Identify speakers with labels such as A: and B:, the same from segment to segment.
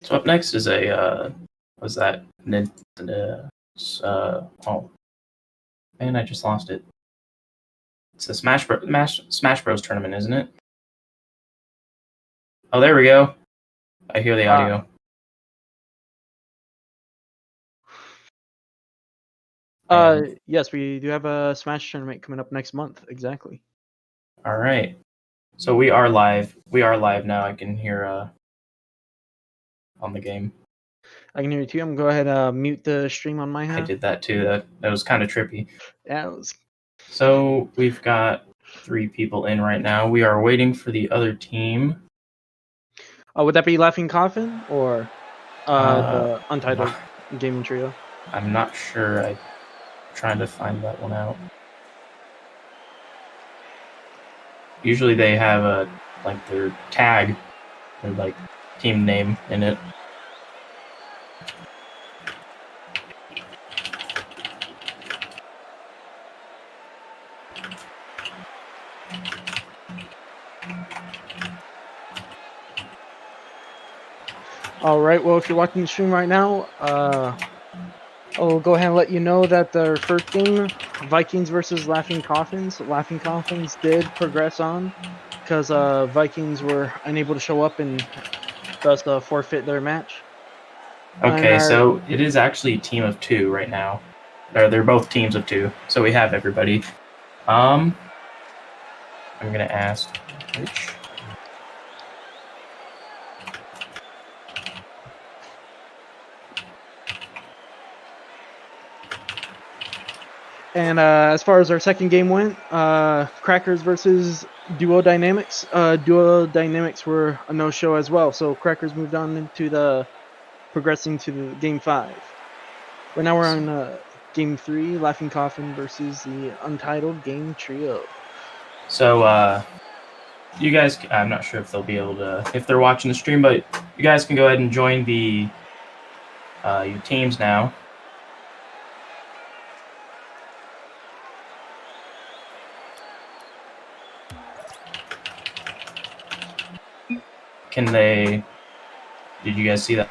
A: So up next is a was that oh man, I just lost it. It's a Smash Bros tournament, isn't it? Oh, there we go. I hear the audio.
B: Yes, we do have a Smash tournament coming up next month. Exactly.
A: All right. So we are live. We are live now. I can hear on the game.
B: I can hear you too. I'm gonna go ahead and mute the stream on my hand.
A: I did that too. That was kind of trippy.
B: Yeah, it was.
A: So we've got 3 people in right now. We are waiting for the other team.
B: Would that be Laughing Coffin or the Untitled Gaming Trio?
A: I'm not sure. I'm trying to find that one out. Usually they have like their tag, their like team name in it.
B: All right. Well, if you're watching the stream right now, I'll go ahead and let you know that their first game, Vikings versus Laughing Coffins. Laughing Coffins did progress on because Vikings were unable to show up and thus forfeit their match.
A: Okay, so it is actually a team of 2 right now. They're both teams of 2, so we have everybody. I'm gonna ask which.
B: And as far as our second game went, Crackers versus Duo Dynamics. Duo Dynamics were a no-show as well, so Crackers moved on into progressing to the game 5. But now we're on game 3, Laughing Coffin versus the Untitled Game Trio.
A: So you guys, I'm not sure if they'll be able to, if they're watching the stream, but you guys can go ahead and join the your teams now. Can they? Did you guys see that,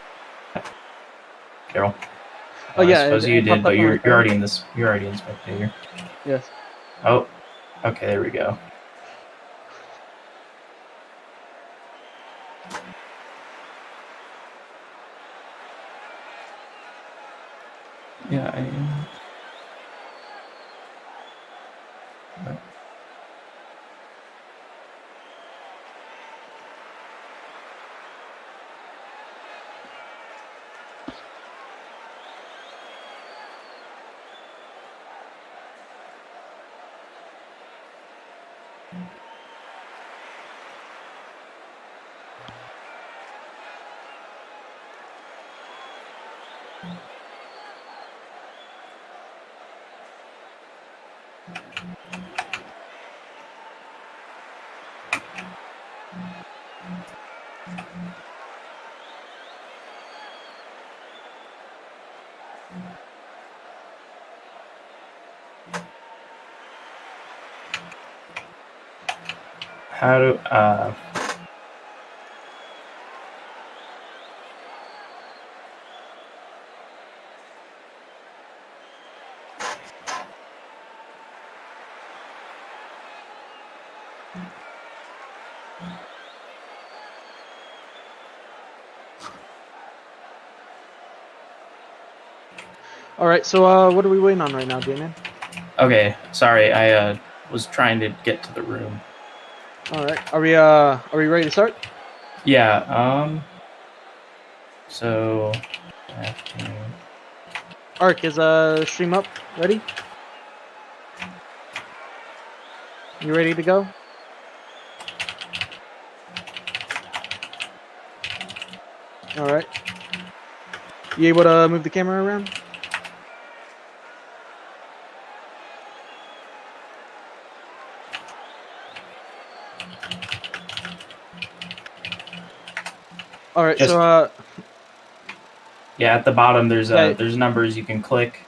A: Carol?
B: Oh yeah,
A: I suppose you did, but you're already in this. You're already in spectator.
B: Yes.
A: Oh, okay. There we go. Yeah, I am. How do
B: All right, so what are we waiting on right now, Damon?
A: Okay, sorry, I was trying to get to the room.
B: All right, are we ready to start?
A: Yeah. So.
B: Ark, is stream up? Ready? You ready to go? All right. You able to move the camera around? All right, so
A: yeah, at the bottom there's there's numbers you can click.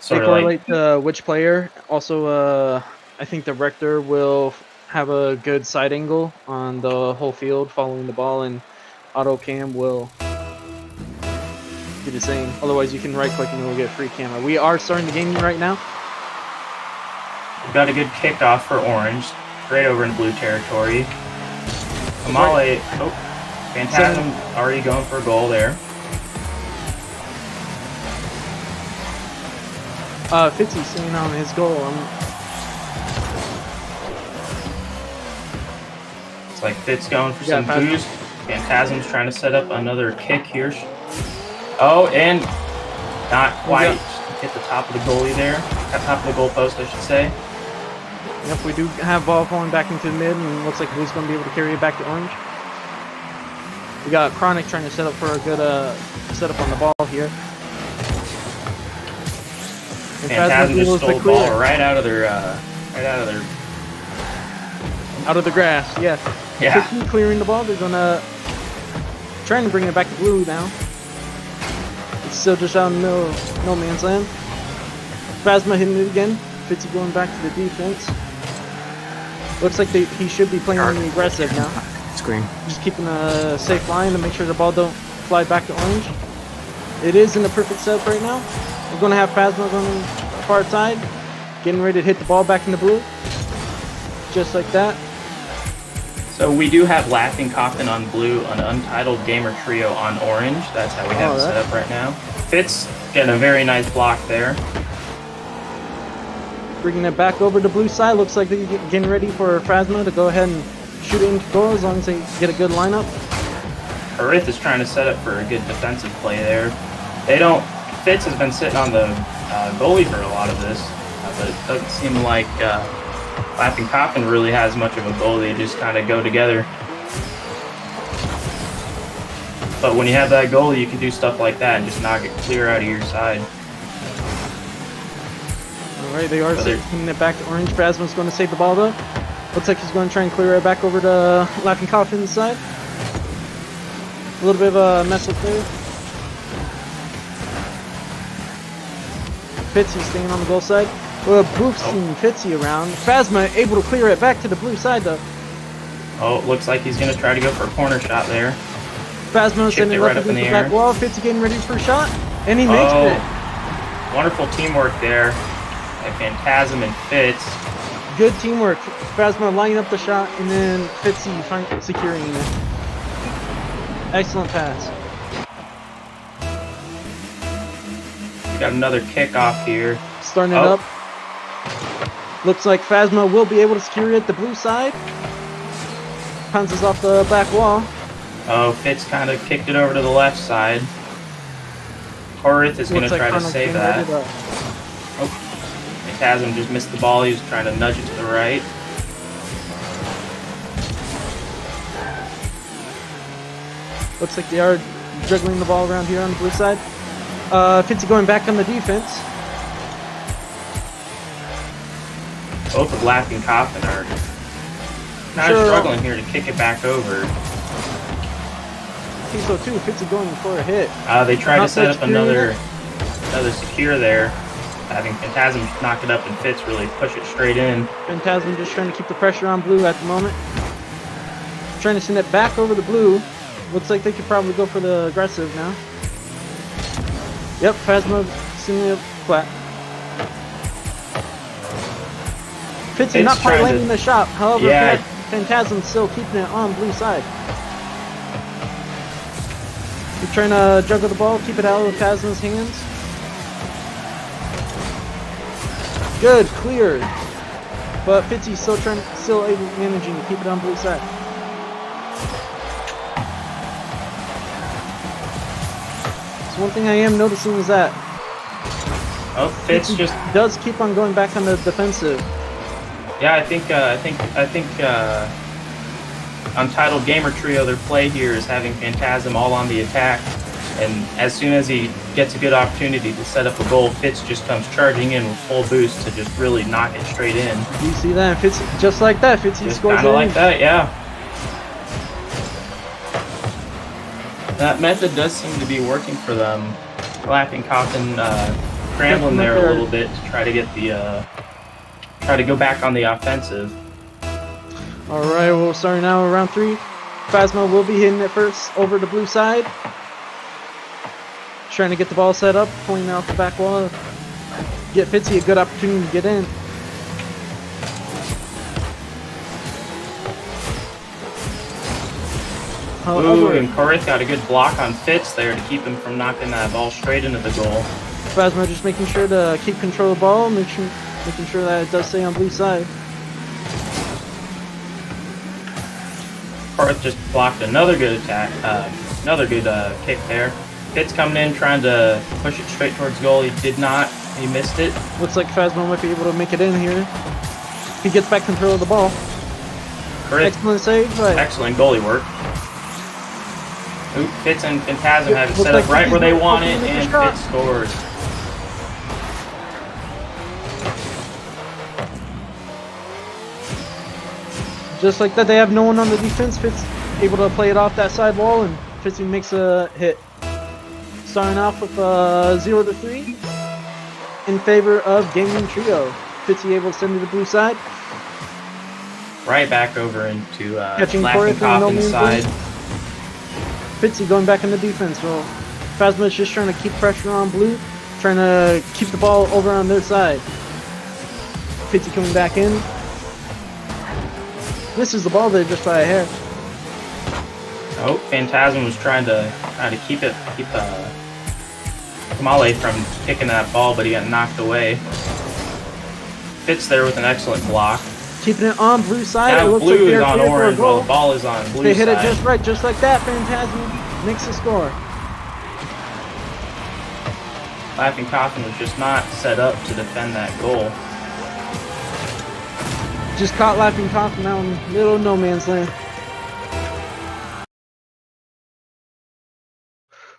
B: They correlate to which player. Also, I think the Rector will have a good side angle on the whole field following the ball, and Auto Cam will do the same. Otherwise, you can right-click and you'll get free camera. We are starting the game right now.
A: We've got a good kickoff for Orange. Right over in blue territory. Amale, oh, Phantasm already going for a goal there.
B: Fitzy staying on his goal.
A: It's like Fitz going for some boost. Phantasm's trying to set up another kick here. Oh, and not quite. Hit the top of the goalie there. Top of the goal post, I should say.
B: Yep, we do have ball falling back into the mid, and looks like Blue's going to be able to carry it back to Orange. We got Chronic trying to set up for a good setup on the ball here.
A: Phantasm just stole the ball right out of their,
B: out of the grass. Yeah.
A: Yeah.
B: Quickly clearing the ball. They're gonna trying to bring it back to Blue now. It's still just out in no man's land. Phasma hitting it again. Fitzy going back to the defense. Looks like he should be playing on the aggressive now.
C: Screen.
B: Just keeping a safe line to make sure the ball don't fly back to Orange. It is in the perfect setup right now. We're going to have Phasma going far side, getting ready to hit the ball back into Blue. Just like that.
A: So we do have Laughing Coffin on Blue, an Untitled Gamer Trio on Orange. That's how we have it set up right now. Fitz getting a very nice block there.
B: Bringing it back over to Blue side. Looks like they're getting ready for Phasma to go ahead and shoot it into goal as long as they get a good lineup.
A: Arith is trying to set up for a good defensive play there. Fitz has been sitting on the goalie for a lot of this, but it doesn't seem like Laughing Coffin really has much of a goalie. They just kind of go together. But when you have that goalie, you can do stuff like that and just knock it clear out of your side.
B: Alright, they are sending it back to Orange. Phasma's going to save the ball though. Looks like he's going to try and clear it back over to Laughing Coffin's side. A little bit of a mess up there. Fitzy staying on the goal side. Well, boosting Fitzy around. Phasma able to clear it back to the Blue side though.
A: Oh, it looks like he's going to try to go for a corner shot there.
B: Phasma sending it right up in the back wall. Fitzy getting ready for a shot, and he makes it.
A: Wonderful teamwork there by Phantasm and Fitz.
B: Good teamwork. Phasma lining up the shot, and then Fitzy securing it. Excellent pass.
A: We got another kickoff here.
B: Starting it up. Looks like Phasma will be able to secure it at the Blue side. Pounces off the back wall.
A: Oh, Fitz kind of kicked it over to the left side. Horith is going to try to save that. Oh, Phantasm just missed the ball. He was trying to nudge it to the right.
B: Looks like they are juggling the ball around here on the Blue side. Fitzy going back on the defense.
A: Both of Laughing Coffin are kind of struggling here to kick it back over.
B: I think so too. Fitzy going for a hit.
A: They tried to set up another secure there. Having Phantasm knock it up and Fitz really push it straight in.
B: Phantasm just trying to keep the pressure on Blue at the moment. Trying to send it back over to Blue. Looks like they could probably go for the aggressive now. Yep, Phasma sending it flat. Fitzy not quite landing the shot. However, Phantasm still keeping it on Blue side. He's trying to juggle the ball, keep it out of Phasma's hands. Good, cleared. But Fitzy's still managing to keep it on Blue side. So one thing I am noticing is that
A: Fitz just
B: does keep on going back on the defensive.
A: Yeah, I think Untitled Gamer Trio, their play here is having Phantasm all on the attack, and as soon as he gets a good opportunity to set up a goal, Fitz just comes charging in with full boost to just really knock it straight in.
B: You see that? Fitz, just like that, Fitzy scores
A: kind of like that, yeah. That method does seem to be working for them. Laughing Coffin scrambling there a little bit to try to get the try to go back on the offensive.
B: Alright, we'll start now in round 3. Phasma will be hitting it first over the Blue side. trying to get the ball set up, pulling out the back wall. Get Fitzy a good opportunity to get in.
A: Ooh, and Corinth got a good block on Fitz there to keep him from knocking that ball straight into the goal.
B: Phasma just making sure to keep control of the ball, making sure that it does stay on blue side.
A: Corinth just blocked another good attack, another good kick there. Fitz coming in, trying to push it straight towards goal. He did not. He missed it.
B: Looks like Phasma might be able to make it in here. He gets back control of the ball.
A: Corinth,
B: excellent save, right?
A: Excellent goalie work. Ooh, Fitz and Phantasm have it set up right where they want it, and Fitz scores.
B: Just like that, they have no one on the defense. Fitz able to play it off that side wall, and Fitzy makes a hit. Starting off with 0-3 in favor of Gaming Trio. Fitzy able to send to the blue side.
A: Right back over into
B: catching
A: Laughing Coffin's side.
B: Fitzy going back in the defense role. Phasma is just trying to keep pressure on blue, trying to keep the ball over on their side. Fitzy coming back in. Misses the ball there just by a hair.
A: Oh, Phantasm was trying to keep Kamale from kicking that ball, but he got knocked away. Fitz there with an excellent block.
B: Keeping it on blue side.
A: Now
B: it looks
A: blue
B: like
A: is on orange while the ball is on blue
B: They hit
A: side.
B: it just right, just like that. Phantasm makes the score.
A: Laughing Coffin was just not set up to defend that goal.
B: Just caught Laughing Coffin out in little no man's land.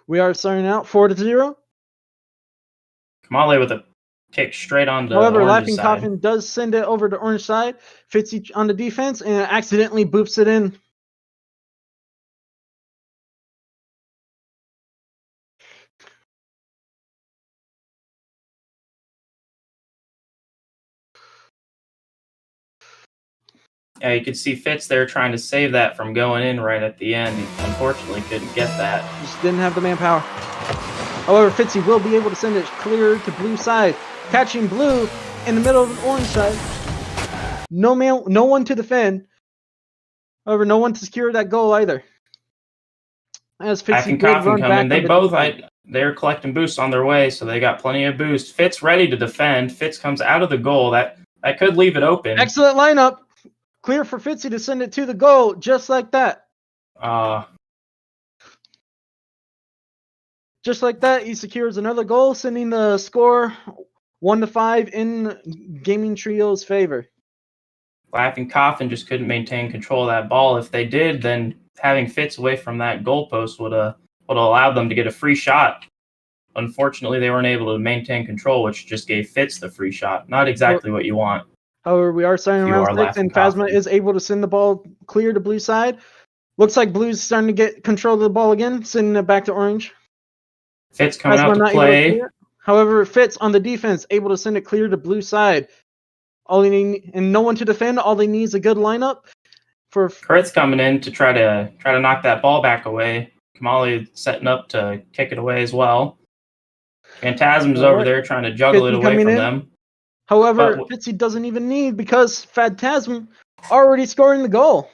B: We are starting out 4-0.
A: Kamale with a kick straight on the
B: However,
A: orange
B: Laughing
A: side.
B: Coffin does send it over to orange side. Fitzy on the defense and accidentally boops it in.
A: Yeah, you could see Fitz there trying to save that from going in right at the end. He unfortunately couldn't get that.
B: Just didn't have the manpower. However, Fitzy will be able to send it clear to blue side. Catching blue in the middle of the orange side. No one to defend. However, no one to secure that goal either. As Fitzy did run back.
A: They're collecting boosts on their way, so they got plenty of boost. Fitz ready to defend. Fitz comes out of the goal. That could leave it open.
B: Excellent lineup. Clear for Fitzy to send it to the goal, just like that. Just like that, he secures another goal, sending the score 1-5 in Gaming Trio's favor.
A: Laughing Coffin just couldn't maintain control of that ball. If they did, then having Fitz away from that goalpost would have allowed them to get a free shot. Unfortunately, they weren't able to maintain control, which just gave Fitz the free shot. Not exactly what you want.
B: However, we are starting round 6, and Phasma is able to send the ball clear to blue side. Looks like blue's starting to get control of the ball again, sending it back to orange.
A: Fitz coming out to play.
B: However, Fitz on the defense, able to send it clear to blue side. All they need, and no one to defend. All they need is a good lineup. For
A: Kurt's coming in to try to knock that ball back away. Kamale setting up to kick it away as well. Phantasm's over there trying to juggle it away from them.
B: However, Fitzy doesn't even need, because Phantasm already scoring the goal.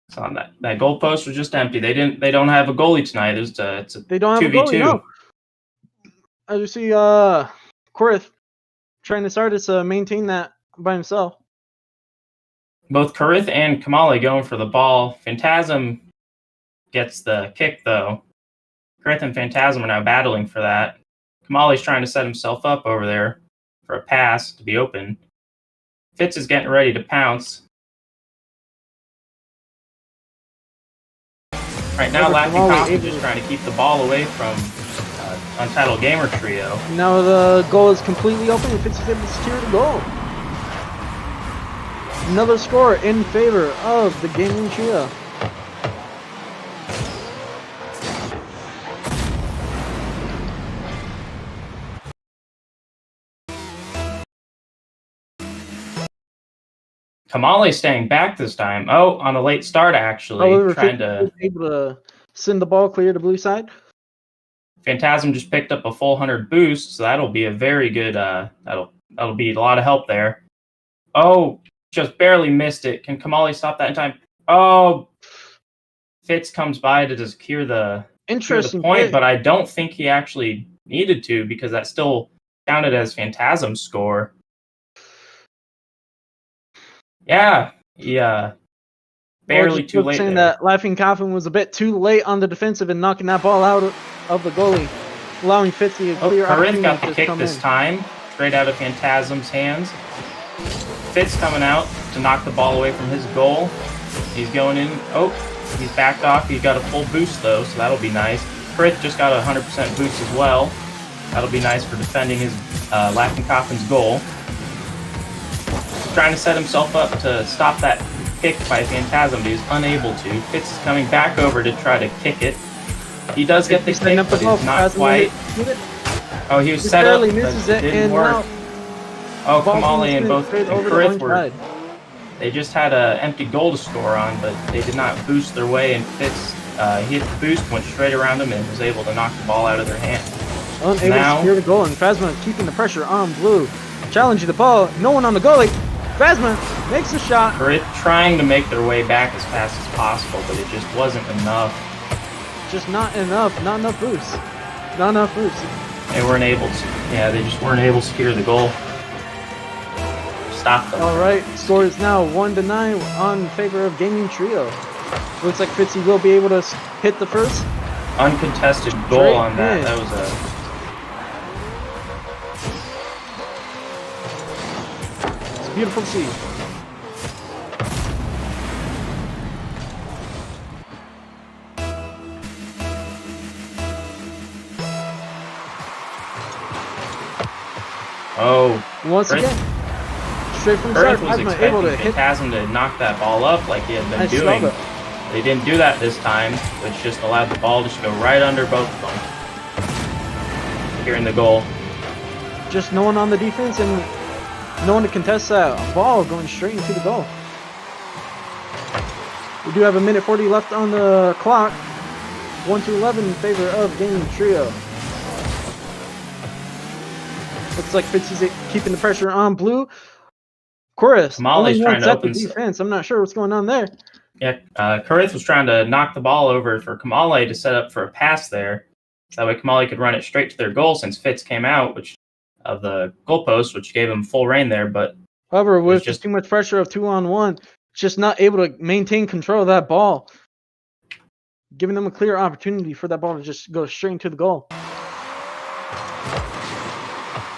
A: So on that goal post was just empty. They don't have a goalie tonight. It's a
B: they don't have
A: 2v2.
B: A goalie, no. As you see, Korith trying to start us maintain that by himself.
A: Both Kurith and Kamale going for the ball. Phantasm gets the kick, though. Kurith and Phantasm are now battling for that. Kamale's trying to set himself up over there for a pass to be open. Fitz is getting ready to pounce. Right now, Laughing Coffin just trying to keep the ball away from Untitled Gamer Trio.
B: Now the goal is completely open, and Fitz is able to secure the goal. Another score in favor of the Gaming Trio.
A: Kamale staying back this time. Oh, on a late start, actually.
B: However,
A: trying
B: Fitz was able to send the ball clear to blue side.
A: Phantasm just picked up a full 100 boost, so that'll be a very good. That'll be a lot of help there. Oh, just barely missed it. Can Kamali stop that in time? Oh, Fitz comes by to just cure the
B: Interesting
A: point,
B: play.
A: but I don't think he actually needed to because that still counted as Phantasm's score. Yeah, barely too late
B: saying
A: there.
B: that Laughing Coffin was a bit too late on the defensive and knocking that ball out of the goalie, allowing Fitzy a clear opportunity
A: Prairie got the
B: to
A: kick
B: come
A: this
B: in.
A: time, straight out of Phantasm's hands. Fitz coming out to knock the ball away from his goal. He's going in. Oh, he's backed off. He got a full boost though, so that'll be nice. Prith just got a 100% boost as well. That'll be nice for defending his Laughing Coffin's goal. He's trying to set himself up to stop that kick by Phantasm, but he's unable to. Fitz is coming back over to try to kick it. He does get the kick, but he's not quite. Oh, he was set up, but it didn't work. Oh, Kamali and both Prith were. They just had an empty goal to score on, but they did not boost their way, and Fitz he hit the boost, went straight around them, and was able to knock the ball out of their hand.
B: Unable to secure the goal, and Phasma keeping the pressure on Blue. Challenging the ball, no one on the goalie. Phasma makes a shot.
A: Prith trying to make their way back as fast as possible, but it just wasn't enough.
B: Just not enough boost. Not enough boost.
A: They weren't able to. Yeah, they just weren't able to secure the goal. Stop them.
B: All right, score is now 1-9 on favor of Gaming Trio. Looks like Fitzy will be able to hit the first
A: uncontested goal on that. That was
B: it's beautiful to see.
A: Oh,
B: once again. Straight from the start,
A: was expecting Phantasm to knock that ball up like he had been doing. They didn't do that this time, which just allowed the ball to just go right under both of them. Here in the goal.
B: Just no one on the defense and no one to contest that ball going straight into the goal. We do have a minute 40 left on the clock. 1-11 in favor of Gaming Trio. Looks like Fitzy's keeping the pressure on Blue. Chorus.
A: Kamali's trying to open
B: defense. I'm not sure what's going on there.
A: Yeah, Karith was trying to knock the ball over for Kamali to set up for a pass there. That way Kamali could run it straight to their goal since Fitz came out of the goalpost, which gave him full reign there. But
B: however, with just too much pressure of 2-on-1, just not able to maintain control of that ball. Giving them a clear opportunity for that ball to just go straight into the goal.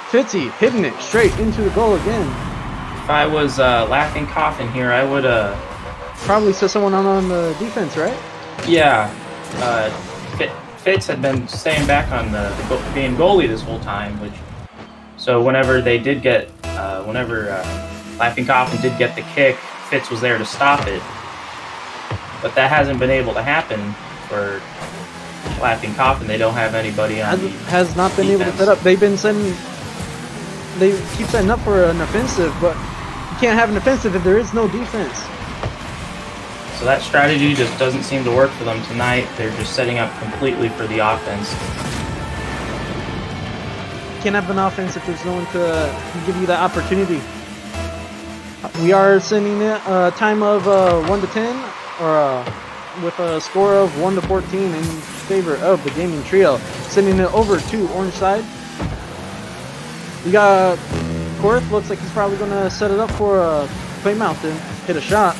B: Fitzy hitting it straight into the goal again.
A: If I was Laughing Coffin here, I would
B: probably set someone on the defense, right?
A: Yeah. Fitz had been staying back on being goalie this whole time, so whenever they did get Laughing Coffin did get the kick, Fitz was there to stop it. But that hasn't been able to happen for Laughing Coffin. They don't have anybody on
B: has not been able to set up. They keep setting up for an offensive, but you can't have an offensive if there is no defense.
A: So that strategy just doesn't seem to work for them tonight. They're just setting up completely for the offense.
B: You can't have an offense if there's no one to give you that opportunity. We are sending it a time of 1-10, or with a score of 1-14 in favor of the Gaming Trio. Sending it over to Orange side. We got Korth, looks like he's probably going to set it up for Play Mountain, hit a shot.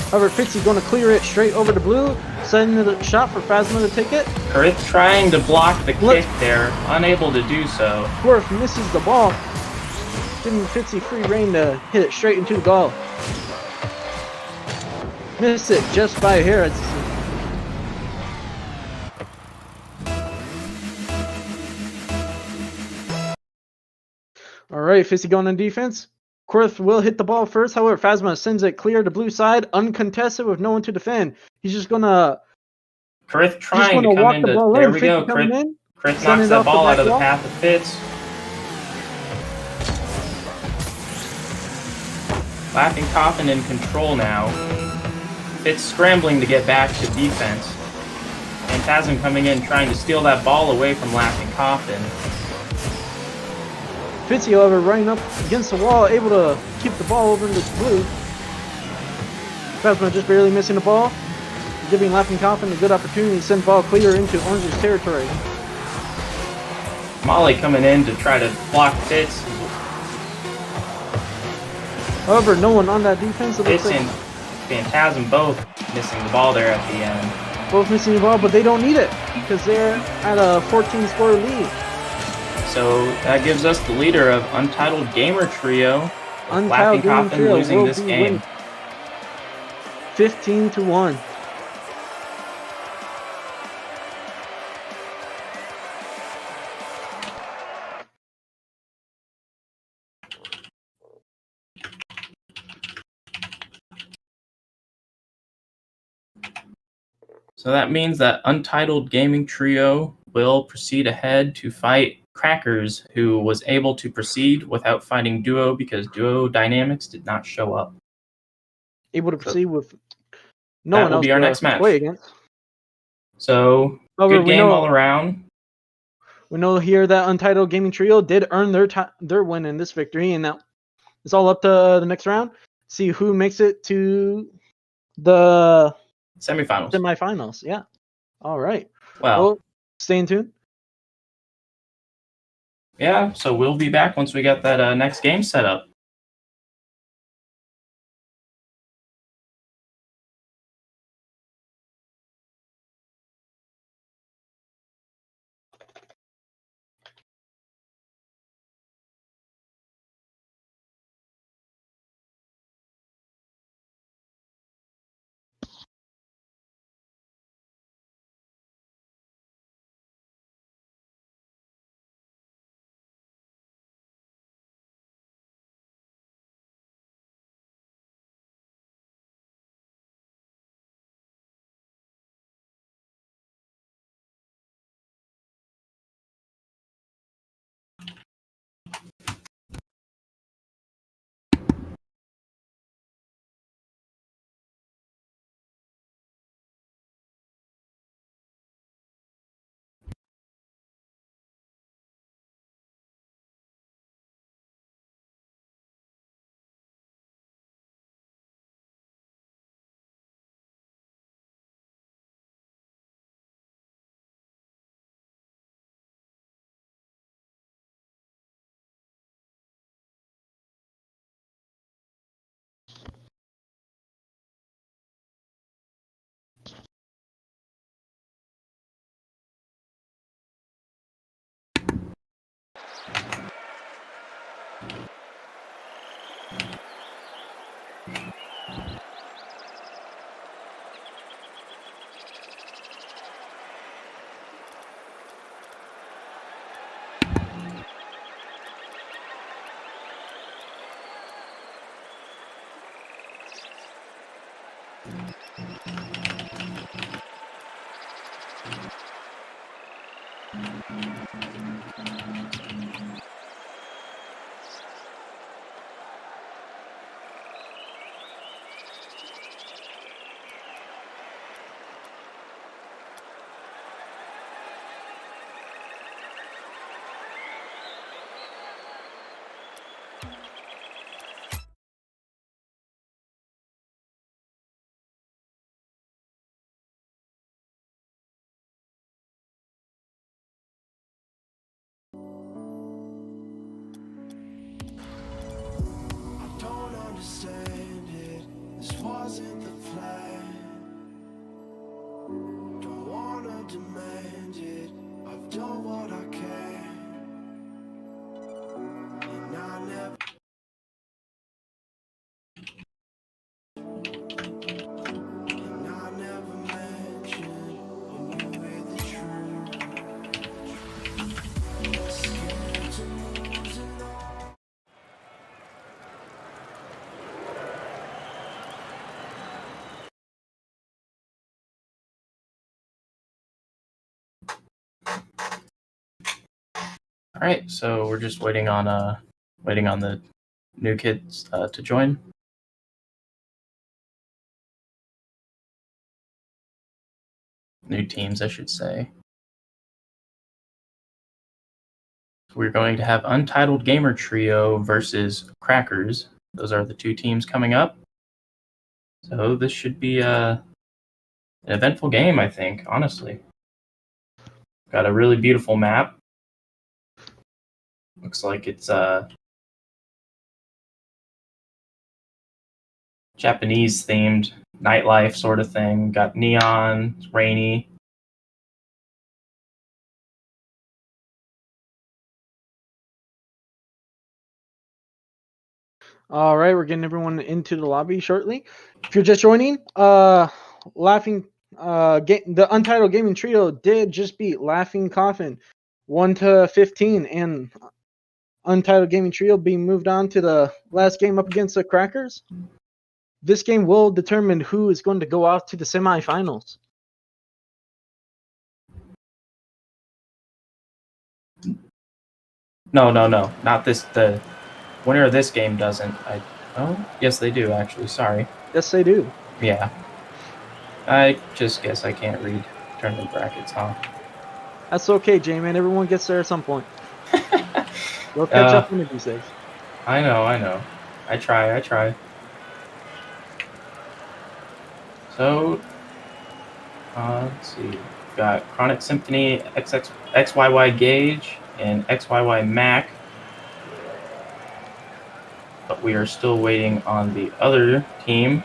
B: However, Fitzy's going to clear it straight over to Blue, sending the shot for Phasma to take it.
A: Korth trying to block the kick there, unable to do so.
B: Korth misses the ball, giving Fitzy free reign to hit it straight into the goal. Missed it just by a hair. All right, Fitzy going on defense. Korth will hit the ball first. However, Phasma sends it clear to Blue side, uncontested with no one to defend. He's just gonna.
A: Korth trying to come into. There we go. Korth knocks that ball out of the path of Fitz. Laughing Coffin in control now. Fitz scrambling to get back to defense. Phantasm coming in, trying to steal that ball away from Laughing Coffin.
B: Fitzy, however, running up against the wall, able to keep the ball over into blue. Phasma just barely missing the ball, giving Laughing Coffin a good opportunity to send the ball clear into Orange's territory.
A: Molly coming in to try to block Fitz.
B: However, no one on that defense.
A: Fitz and Phantasm both missing the ball there at the end.
B: Both missing the ball, but they don't need it because they're at a 14-score lead.
A: So that gives us the leader of Untitled Gamer Trio. Laughing Coffin losing this game.
B: 15-1.
A: So that means that Untitled Gaming Trio will proceed ahead to fight Crackers, who was able to proceed without fighting Duo because Duo Dynamics did not show up.
B: Able to proceed with no one else
A: be our next match.
B: Play against.
A: So good game all around.
B: We know here that Untitled Gaming Trio did earn their win in this victory, and now it's all up to the next round. See who makes it to the semifinals. Yeah. All right.
A: Well,
B: stay in tune.
A: Yeah, so we'll be back once we get that next game set up.
C: Understand it, this wasn't the plan. Don't wanna demand it, I've done what I can. And I never mentioned when you with the truth. Scared to lose it all.
A: All right, so we're just waiting on the new kids to join. New teams, I should say. We're going to have Untitled Gamer Trio versus Crackers. Those are the two teams coming up. So this should be an eventful game, I think, honestly. Got a really beautiful map. Looks like it's Japanese themed nightlife sort of thing. Got neon, it's rainy.
B: All right, we're getting everyone into the lobby shortly. If you're just joining, the Untitled Gaming Trio did just beat Laughing Coffin 1-15, and Untitled Gaming Trio being moved on to the last game up against the Crackers. This game will determine who is going to go off to the semifinals.
A: No, not this. The winner of this game doesn't. Oh, yes, they do, actually. Sorry.
B: Yes, they do.
A: Yeah. I just guess I can't read tournament brackets, huh?
B: That's okay, J-Man. Everyone gets there at some point. You'll catch up one of these days.
A: I know. I try. So, let's see. We've got Chronic Symphony, XYY Gauge, and XYY Mac. But we are still waiting on the other team.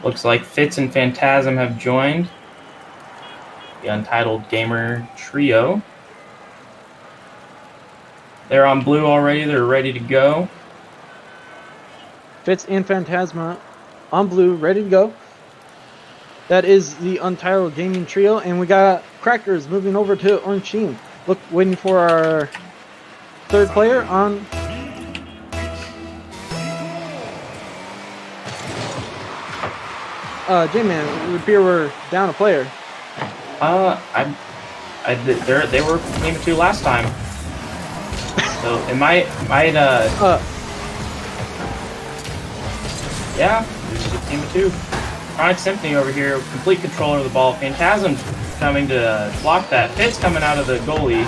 A: Looks like Fitz and Phantasm have joined the Untitled Gamer Trio. They're on blue already. They're ready to go.
B: Fitz and Phantasma on blue, ready to go. That is the Untitled Gaming Trio, and we got Crackers moving over to orange team. Look, waiting for our third player on. J-Man, it would appear we're down a player.
A: They were team of two last time, so it might. Yeah, this is a team of two. Chronic Symphony over here, complete control of the ball. Phantasm's coming to block that. Fitz coming out of the goalie.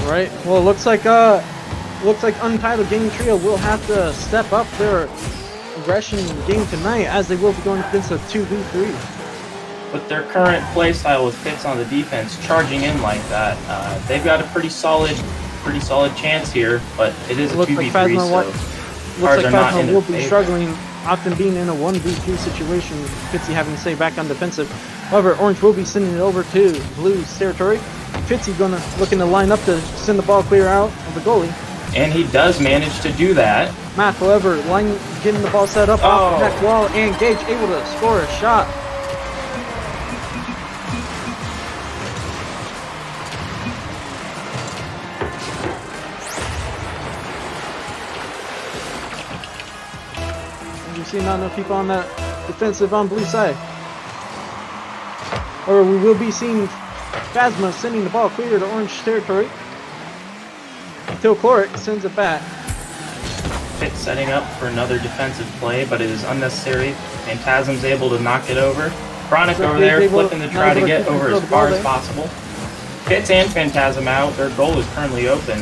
B: Right. Well, it looks like Untitled Gaming Trio will have to step up their aggression game tonight, as they will be going against a 2v3.
A: With their current play style with Fitz on the defense, charging in like that, they've got a pretty solid chance here. But it is a 2v3, so cards are not in their favor.
B: Will be struggling, often being in a 1v2 situation. Fitzy having to stay back on defensive. However, Orange will be sending it over to Blue's territory. Fitzy looking to line up to send the ball clear out of the goalie.
A: And he does manage to do that.
B: Matt, however, getting the ball set up off the back wall, and Gage able to score a shot. As you see, not enough people on that defensive on blue side. Or we will be seeing Phasma sending the ball clear to orange territory. Until Cloric sends it back.
A: Fitz setting up for another defensive play, but it is unnecessary. Phantasm's able to knock it over. Chronic over there flipping to try to get over as far as possible. Fitz and Phantasm out. Their goal is currently open.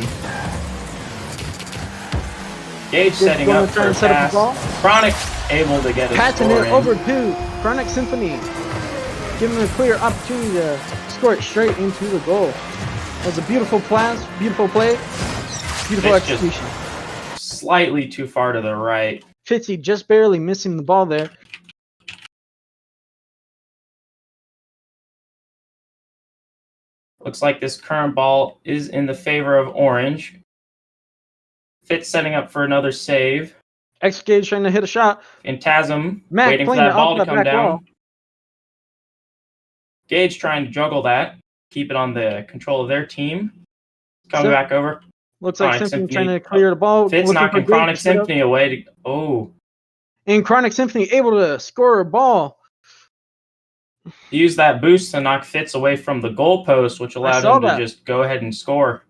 A: Gage setting up for a pass. Chronic able to get a
B: passing
A: score
B: it
A: in.
B: over to Chronic Symphony, giving them a clear opportunity to score it straight into the goal. That was a beautiful pass, beautiful play, beautiful execution.
A: Slightly too far to the right.
B: Fitzy just barely missing the ball there.
A: Looks like this current ball is in the favor of Orange. Fitz setting up for another save.
B: X-Gage trying to hit a shot.
A: Phantasm
B: Mac
A: waiting for
B: playing
A: that
B: it
A: ball
B: off
A: to
B: the
A: come
B: back
A: down.
B: wall.
A: Gage trying to juggle that. Keep it on the control of their team. Coming back over.
B: Looks like Symphony trying to clear the ball.
A: Fitz knocking Chronic Symphony away.
B: And Chronic Symphony able to score a ball.
A: Use that boost to knock Fitz away from the goalpost, which allowed him to just go ahead and score.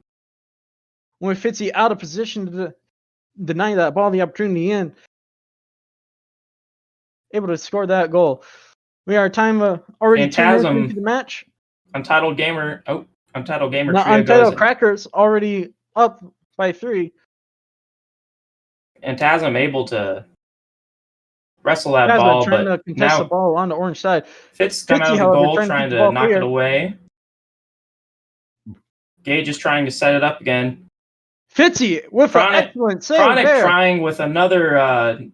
B: with Fitzy out of position to deny that ball the opportunity in. Able to score that goal. We are already 2 minutes
A: Phantasm.
B: into the match.
A: Untitled Gamer. Oh, Untitled Gamer
B: Now,
A: Trio
B: Untitled
A: goes.
B: Crackers already up by 3.
A: Phantasm able to wrestle that
B: Phasma
A: ball,
B: trying
A: but
B: to contest the
A: now
B: ball on the orange side.
A: Fitz come out
B: Fitzy,
A: of the
B: however,
A: goal,
B: trying to
A: trying
B: keep the
A: to
B: ball
A: knock
B: clear.
A: it away. Gage is trying to set it up again.
B: Fitzy with an excellent save
A: Chronic
B: there.
A: trying with another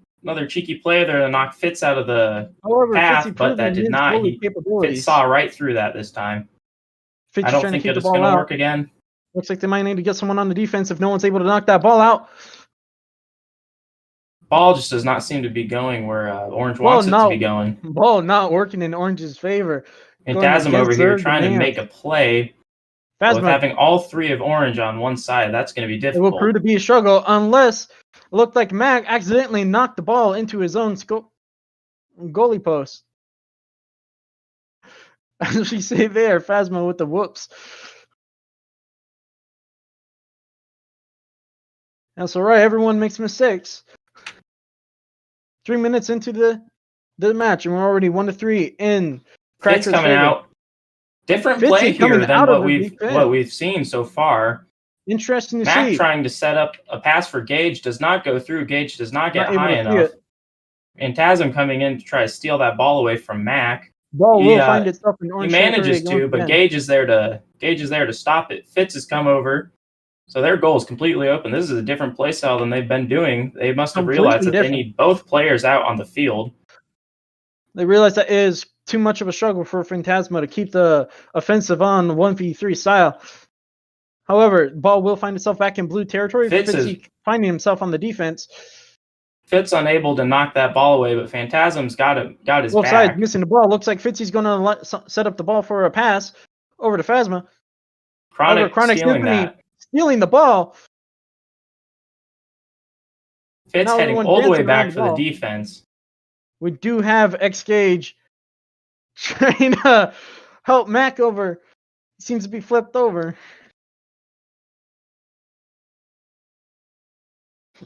A: cheeky play there to knock Fitz out of the
B: However,
A: path,
B: Fitzy
A: but that
B: proving
A: did
B: his
A: not.
B: goalie
A: Fitz
B: capabilities.
A: saw right through that this time.
B: Fitzy
A: I don't
B: trying
A: think
B: to keep the
A: it's
B: ball
A: going to
B: out.
A: work again.
B: Looks like they might need to get someone on the defense if no one's able to knock that ball out.
A: Ball just does not seem to be going where Orange wants it to be going.
B: Ball not working in Orange's favor.
A: Phantasm over here trying to make a play. With having all 3 of Orange on one side, that's going to be difficult.
B: It will prove to be a struggle unless it looked like Mac accidentally knocked the ball into his own goalie post. As we say there, Phasma with the whoops. That's all right. Everyone makes mistakes. 3 minutes into the match, and we're already 1-3 in Crackers'
A: Fitz coming
B: favor.
A: out. Different
B: Fitzy
A: play here than
B: out
A: what
B: of the
A: we've seen so far.
B: Interesting to
A: Mac
B: see.
A: trying to set up a pass for Gage does not go through. Gage does not get
B: Not
A: high
B: able to
A: enough.
B: see it.
A: Phantasm coming in to try to steal that ball away from Mac.
B: Ball will find itself in
A: He
B: orange
A: manages
B: territory
A: to, but
B: again.
A: Gage is there to stop it. Fitz has come over, so their goal is completely open. This is a different play style than they've been doing. They must have realized that they need both players out on the field.
B: They realize that it is too much of a struggle for Phantasma to keep the offensive on 1v3 style. However, ball will find itself back in blue territory. Fitzy finding himself on the defense.
A: Fitz unable to knock that ball away, but Phantasm's got his back.
B: Both sides missing the ball. Looks like Fitzy's going to set up the ball for a pass over to Phasma.
A: Chronic
B: stealing the ball.
A: Fitz heading all the way back for the defense.
B: We do have X-Gage trying to help Mac over. Seems to be flipped over.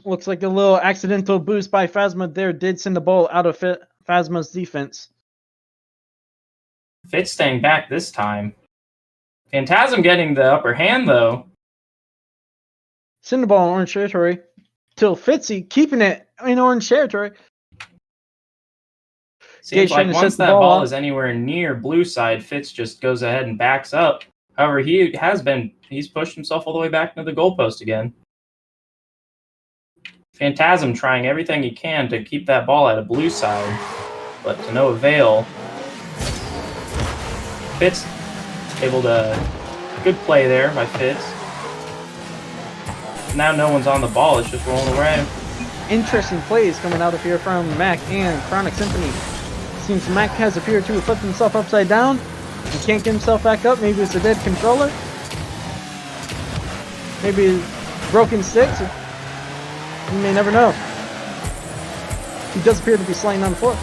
B: Looks like a little accidental boost by Phasma there did send the ball out of Phasma's defense.
A: Fitz staying back this time. Phantasm getting the upper hand, though.
B: Send the ball in orange territory. Till Fitzy keeping it in orange territory.
A: Seems like once that ball is anywhere near blue side, Fitz just goes ahead and backs up. However, he's pushed himself all the way back into the goalpost again. Phantasm trying everything he can to keep that ball at a blue side, but to no avail. Fitz able to... Good play there by Fitz. Now no one's on the ball, it's just rolling away.
B: Interesting plays coming out of here from Mac and Chronic Symphony. Seems Mac has appeared to have flipped himself upside down. He can't get himself back up. Maybe it's a dead controller. Maybe broken sticks. You may never know. He does appear to be sliding on the floor.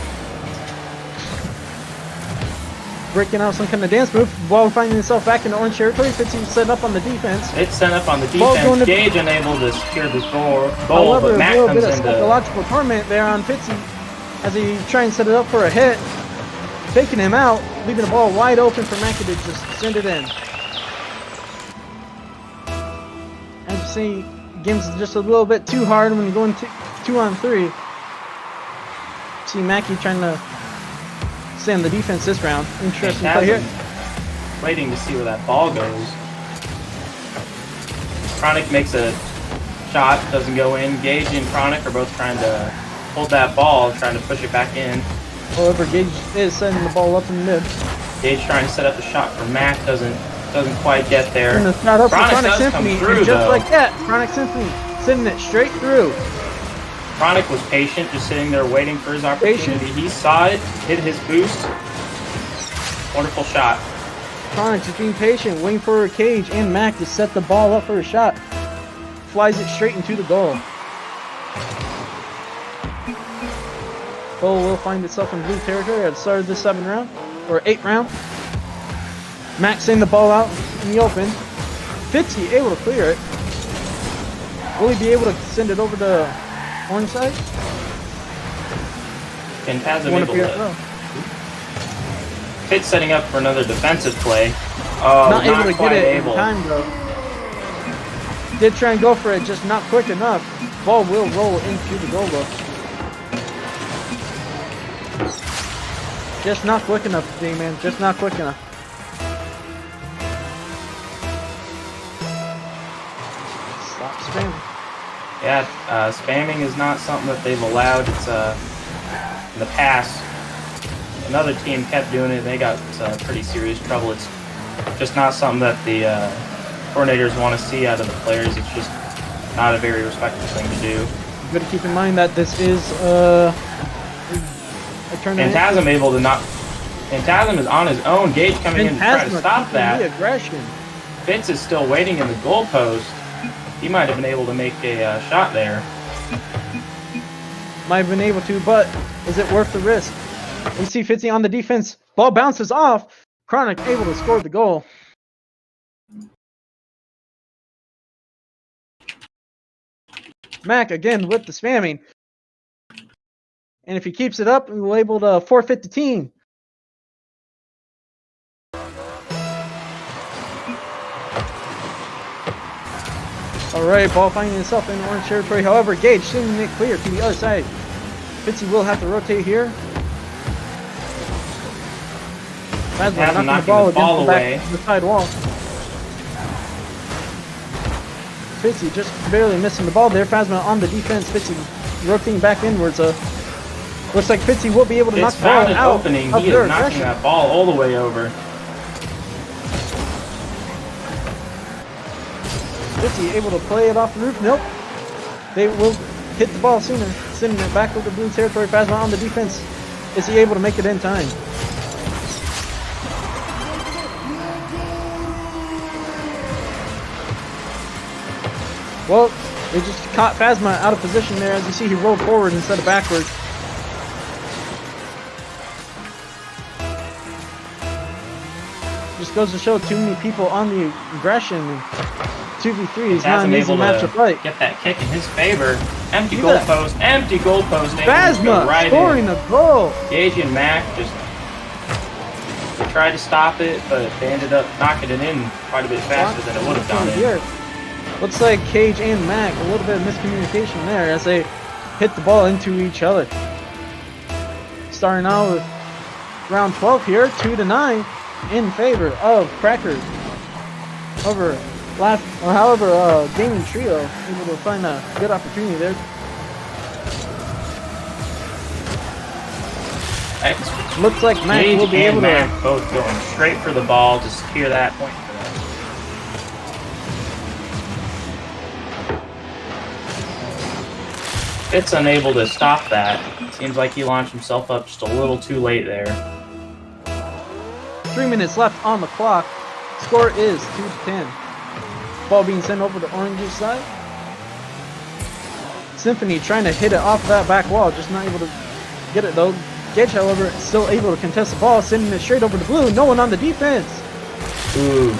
B: Breaking out some kind of dance move while finding himself back in the orange territory. Fitzy set up on the defense.
A: It's set up on the defense. Gage unable to secure the goal,
B: however,
A: but Mac comes into...
B: psychological torment there on Fitzy as he tries and set it up for a hit. Faking him out, leaving the ball wide open for Mac to just send it in. As you see, game's just a little bit too hard when you go into 2-on-3. See Mackie trying to stay on the defense this round. Interesting play here.
A: Waiting to see where that ball goes. Chronic makes a shot, doesn't go in. Gage and Chronic are both trying to hold that ball, trying to push it back in.
B: However, Gage is sending the ball up in the mid.
A: Gage trying to set up the shot for Mac, doesn't quite get there.
B: And it's not up
A: Chronic
B: for Chronic Symphony,
A: through,
B: and just like that, Chronic Symphony sending it straight through.
A: Chronic was patient, just sitting there waiting for his opportunity. He saw it, hit his boost. Wonderful shot.
B: Chronic just being patient, waiting for a Cage and Mac to set the ball up for a shot. Flies it straight into the goal. Goal will find itself in blue territory at the start of this 7th round, or 8th round. Mac sending the ball out in the open. Fitzy able to clear it. Will he be able to send it over to orange side?
A: Phantasm
B: One
A: able
B: appear
A: to.
B: throw.
A: Fitz setting up for another defensive play. Oh,
B: Not able to
A: quite
B: get it
A: able.
B: in time though. Did try and go for it, just not quick enough. Ball will roll into the goal though. Just not quick enough, D-man. Just not quick enough. Stop spamming.
A: Yeah, spamming is not something that they've allowed. It's in the past. Another team kept doing it. They got pretty serious trouble. It's just not something that the coordinators want to see out of the players. It's just not a very respectful thing to do.
B: You gotta keep in mind that this is a tournament.
A: Phantasm able to not. Phantasm is on his own. Gage coming in to try to stop that.
B: The aggression.
A: Fitz is still waiting in the goalpost. He might have been able to make a shot there.
B: Might have been able to, but is it worth the risk? We see Fitzy on the defense. Ball bounces off. Chronic able to score the goal. Mac again with the spamming. And if he keeps it up, we will able to forfeit the team. Alright, ball finding itself in orange territory. However, Gage sending it clear to the other side. Fitzy will have to rotate here. Phasma knocking the ball
A: away.
B: The side wall. Fitzy just barely missing the ball there. Phasma on the defense. Fitzy rotating back inwards. Looks like Fitzy will be able to knock the ball out.
A: Opening. He is knocking that ball all the way over.
B: Fitzy able to play it off the roof. Nope. They will hit the ball sooner. Sending it back over blue territory. Phasma on the defense. Is he able to make it in time? Well, they just caught Phasma out of position there. As you see, he rolled forward instead of backwards. Just goes to show too many people on the aggression. 2v3 is not an easy match to fight.
A: Get that kick in his favor. Empty goalpost. Empty goalpost.
B: Phasma scoring a goal.
A: Gage and Mac just tried to stop it, but they ended up knocking it in quite a bit faster than it would have done it.
B: Looks like Cage and Mac, a little bit of miscommunication there as they hit the ball into each other. Starting out with round 12 here, 2-9 in favor of Crackers. However, Gaming Trio able to find a good opportunity there. Looks like Mac will be able to
A: both going straight for the ball to secure that point. Fitz unable to stop that. Seems like he launched himself up just a little too late there.
B: 3 minutes left on the clock. Score is 2-10. Ball being sent over to Orange's side. Symphony trying to hit it off that back wall, just not able to get it though. Gage, however, still able to contest the ball, sending it straight over to blue. No one on the defense.
A: Ooh.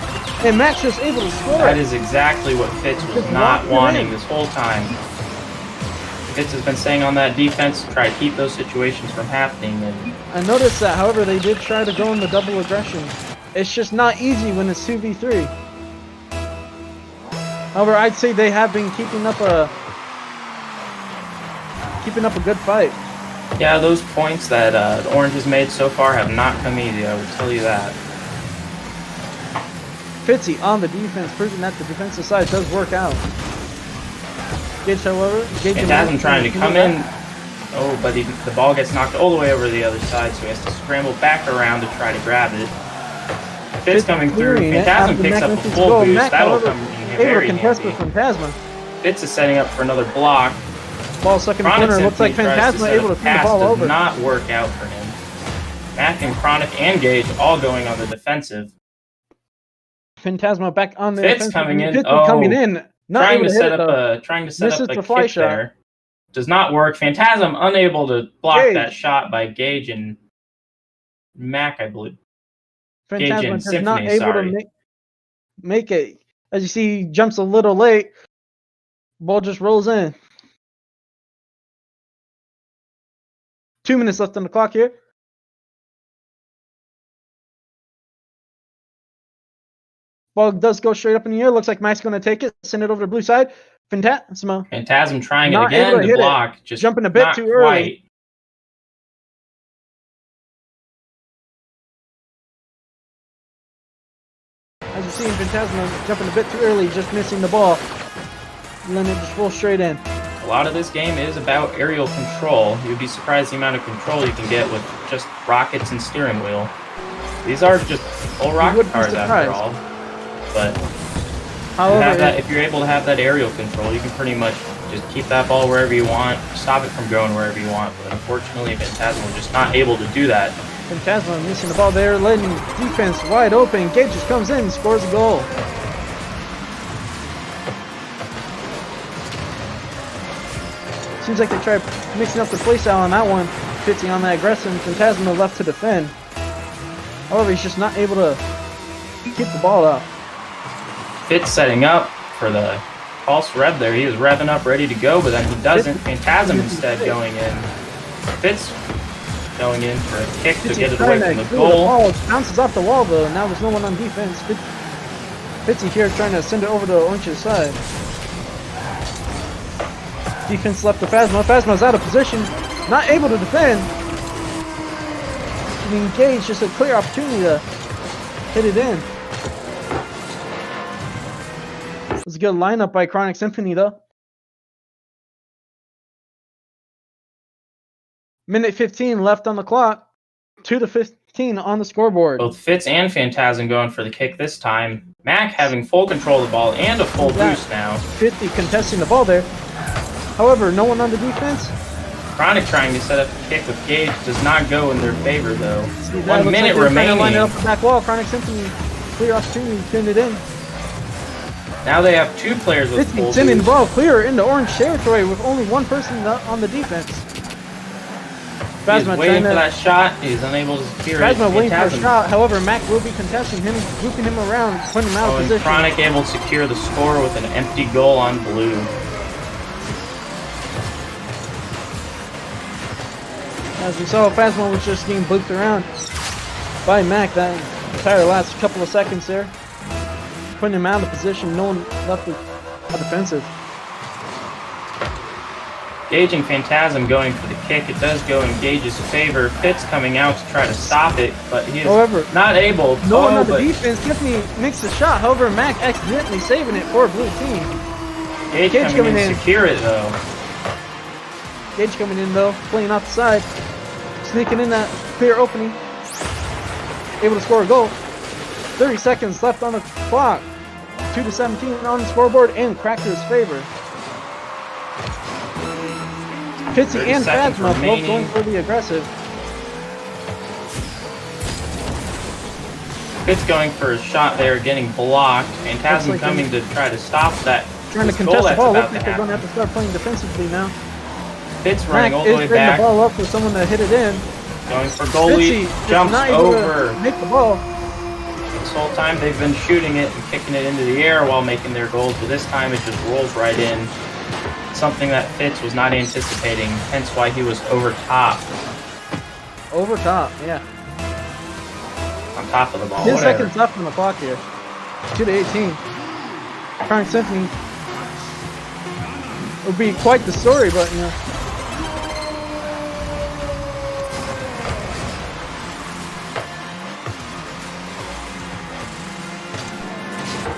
B: And Max just able to score.
A: That is exactly what Fitz was not wanting this whole time. Fitz has been staying on that defense to try to keep those situations from happening. And
B: I noticed that, however, they did try to go in the double aggression. It's just not easy when it's 2v3. However, I'd say they have been keeping up a good fight.
A: Yeah, those points that the Orange has made so far have not come easy, I will tell you that.
B: Fitzy on the defense, proving that the defensive side does work out. Gage, however,
A: Phantasm trying to come in. Oh, but the ball gets knocked all the way over to the other side, so he has to scramble back around to try to grab it. Fitz coming through. Phantasm picks up a full boost. That'll come in very handy.
B: Phantasm.
A: Fitz is setting up for another block.
B: Ball stuck in the corner. Looks like Phantasma able to pin the ball over.
A: Does not work out for him. Mac and Chronic and Gage all going on the defensive.
B: Phantasma back on the
A: Fitz coming in.
B: Coming in.
A: Trying to set up a kick there. Does not work. Phantasm unable to block that shot by Gage and Mac, I believe.
B: Phantasma is not able to make it. As you see, he jumps a little late. Ball just rolls in. 2 minutes left on the clock here. Ball does go straight up in the air. Looks like Max going to take it. Send it over to the blue side. Phantasma.
A: Phantasm trying it
B: Not able
A: again
B: to
A: to
B: hit it.
A: block. Just
B: Jumping a bit
A: not
B: too
A: quite.
B: early. As you see, Phantasma jumping a bit too early, just missing the ball. And then it just rolls straight in.
A: A lot of this game is about aerial control. You'd be surprised the amount of control you can get with just rockets and steering wheel. These are just full rocket cars after all. But
B: However,
A: if you're able to have that aerial control, you can pretty much just keep that ball wherever you want, stop it from going wherever you want. But unfortunately, Phantasm was just not able to do that.
B: Phantasma missing the ball there, letting defense wide open. Gage just comes in and scores a goal. Seems like they tried mixing up the play style on that one. Fitzy on that aggressive, Phantasma left to defend. However, he's just not able to keep the ball out.
A: Fitz setting up for the false rev there. He was revving up, ready to go, but then he doesn't. Phantasm instead going in. Fitz going in for a kick to get it away from the goal.
B: The ball bounces off the wall though. Now there's no one on defense. Fitzy here trying to send it over to Orange's side. Defense left to Phasma. Phasma's out of position. Not able to defend. Engage, just a clear opportunity to hit it in. It was a good lineup by Chronic Symphony though. Minute 15 left on the clock. 2-15 on the scoreboard.
A: Both Fitz and Phantasm going for the kick this time. Mac having full control of the ball and a full boost now.
B: 50 contesting the ball there. However, no one on the defense.
A: Chronic trying to set up a kick with Gage does not go in their favor though. 1 minute
B: like
A: remaining.
B: Line it up the back wall. Chronic Symphony, clear opportunity to pin it in.
A: Now they have 2 players with full
B: sending the
A: boost.
B: ball clear into orange territory with only one person on the defense.
A: He's waiting for that shot. He's unable to secure it.
B: Phasma waiting for a shot. However, Mac will be contesting him, looping him around, putting him out of position.
A: Chronic able to secure the score with an empty goal on blue.
B: As we saw, Phasma was just getting booped around by Mac that entire last couple of seconds there. Putting him out of position, no one left with a defensive.
A: Gage and Phantasm going for the kick. It does go in Gage's favor. Fitz coming out to try to stop it, but he is not able.
B: No one on the defense. Tiffany makes the shot. However, Mac accidentally saving it for a blue team.
A: Gage coming in to secure it though.
B: Gage coming in though, playing off the side. Sneaking in that clear opening. Able to score a goal. 30 seconds left on the clock. 2-17 on the scoreboard in Cracker's favor. Fitzy and Phasma both going for the aggressive.
A: Fitz going for a shot there, getting blocked. Phantasm like coming to try to stop that.
B: Trying to contest the ball. Looks like they're going to have to start playing defensively now.
A: Fitz running all the way back.
B: The ball up for someone to hit it in.
A: Going for goalie, jumps over.
B: Make the ball.
A: This whole time they've been shooting it and kicking it into the air while making their goals, but this time it just rolls right in. Something that Fitz was not anticipating, hence why he was over top.
B: Over top, yeah.
A: On top of the ball.
B: 10 seconds left on the clock here. 2-18. Chronic Symphony would be quite the story, but you know.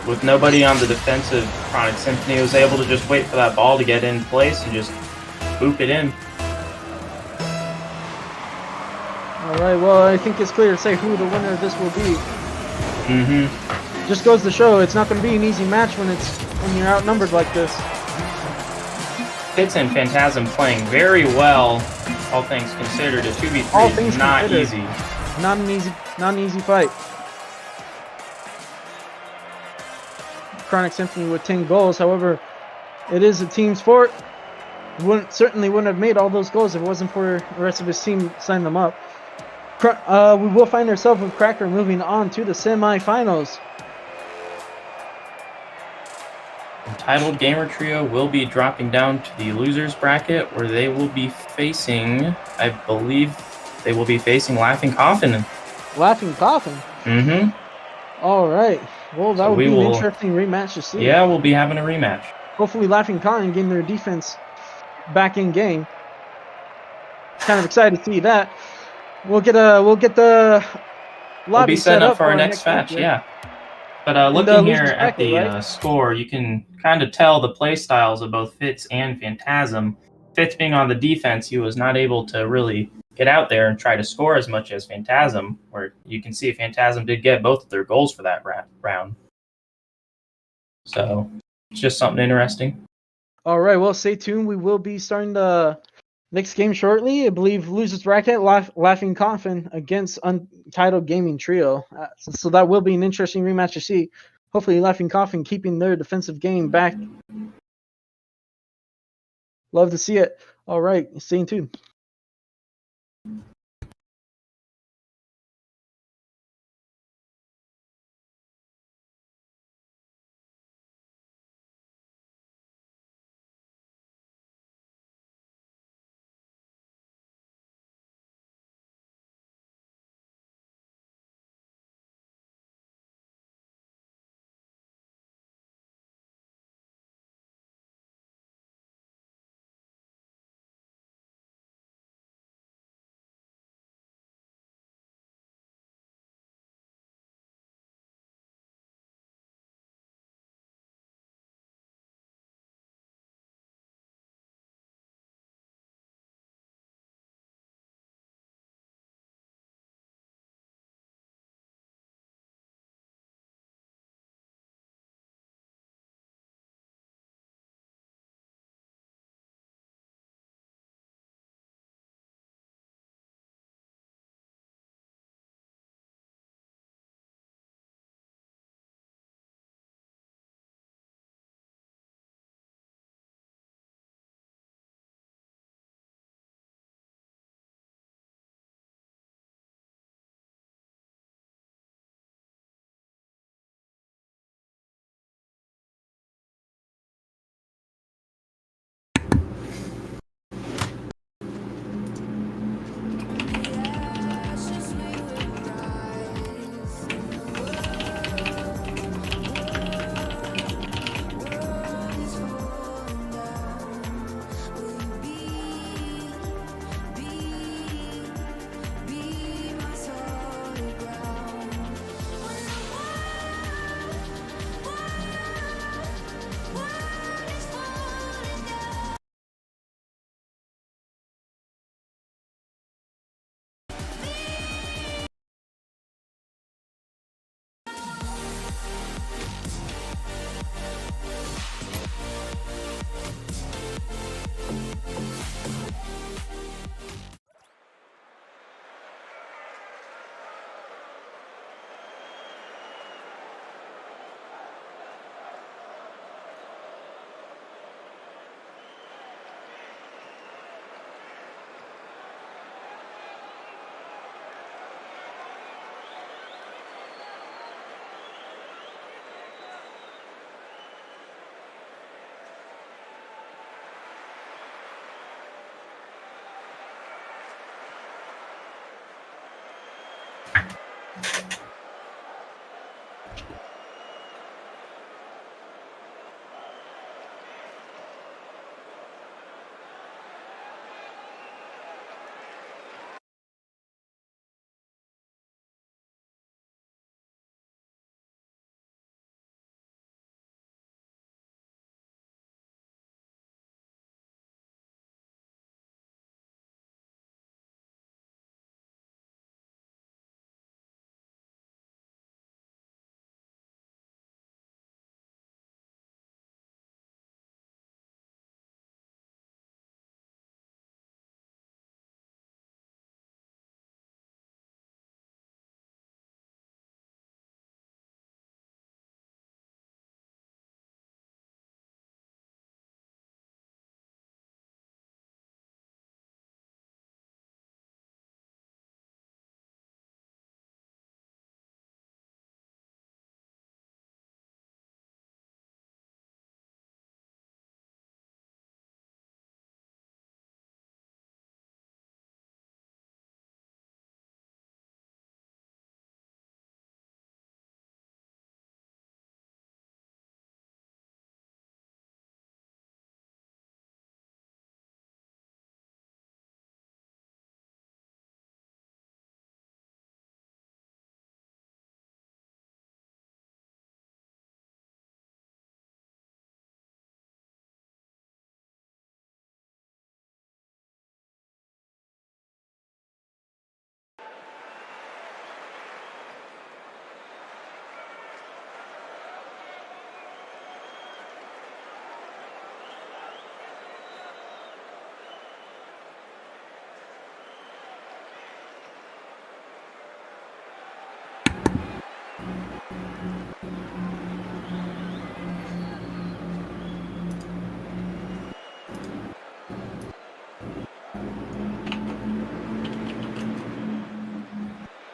A: With nobody on the defensive, Chronic Symphony was able to just wait for that ball to get in place and just boop it in.
B: Alright, well, I think it's clear to say who the winner of this will be.
A: Mm-hmm.
B: Just goes to show it's not going to be an easy match when you're outnumbered like this.
A: Fitz and Phantasm playing very well, all things considered. A 2v3 is not easy.
B: Not an easy fight. Chronic Symphony with 10 goals. However, it is a team sport. Certainly wouldn't have made all those goals if it wasn't for the rest of his team signing them up. We will find ourselves with Cracker moving on to the semifinals.
A: Titled Gamer Trio will be dropping down to the losers bracket, where they will be facing, I believe, they will be facing Laughing Coffin.
B: Laughing Coffin.
A: Mm-hmm.
B: All right. Well, that
A: So
B: would
A: we
B: be an
A: will,
B: interesting rematch to see.
A: yeah, we'll be having a rematch.
B: Hopefully, Laughing Coffin getting their defense back in game. Kind of excited to see that. We'll get the
A: We'll be
B: lobby
A: setting
B: set
A: up
B: up
A: for our
B: for our
A: next
B: next match
A: match,
B: here.
A: yeah. But
B: In the
A: looking here
B: losers
A: at
B: bracket,
A: the
B: right?
A: score, you can kind of tell the play styles of both Fitz and Phantasm. Fitz being on the defense, he was not able to really get out there and try to score as much as Phantasm, where you can see Phantasm did get both of their goals for that round. So it's just something interesting.
B: All right. Well, stay tuned. We will be starting the next game shortly. I believe losers bracket, Laughing Coffin against Untitled Gaming Trio. So that will be an interesting rematch to see. Hopefully, Laughing Coffin keeping their defensive game back. Love to see it. All right. Stay tuned.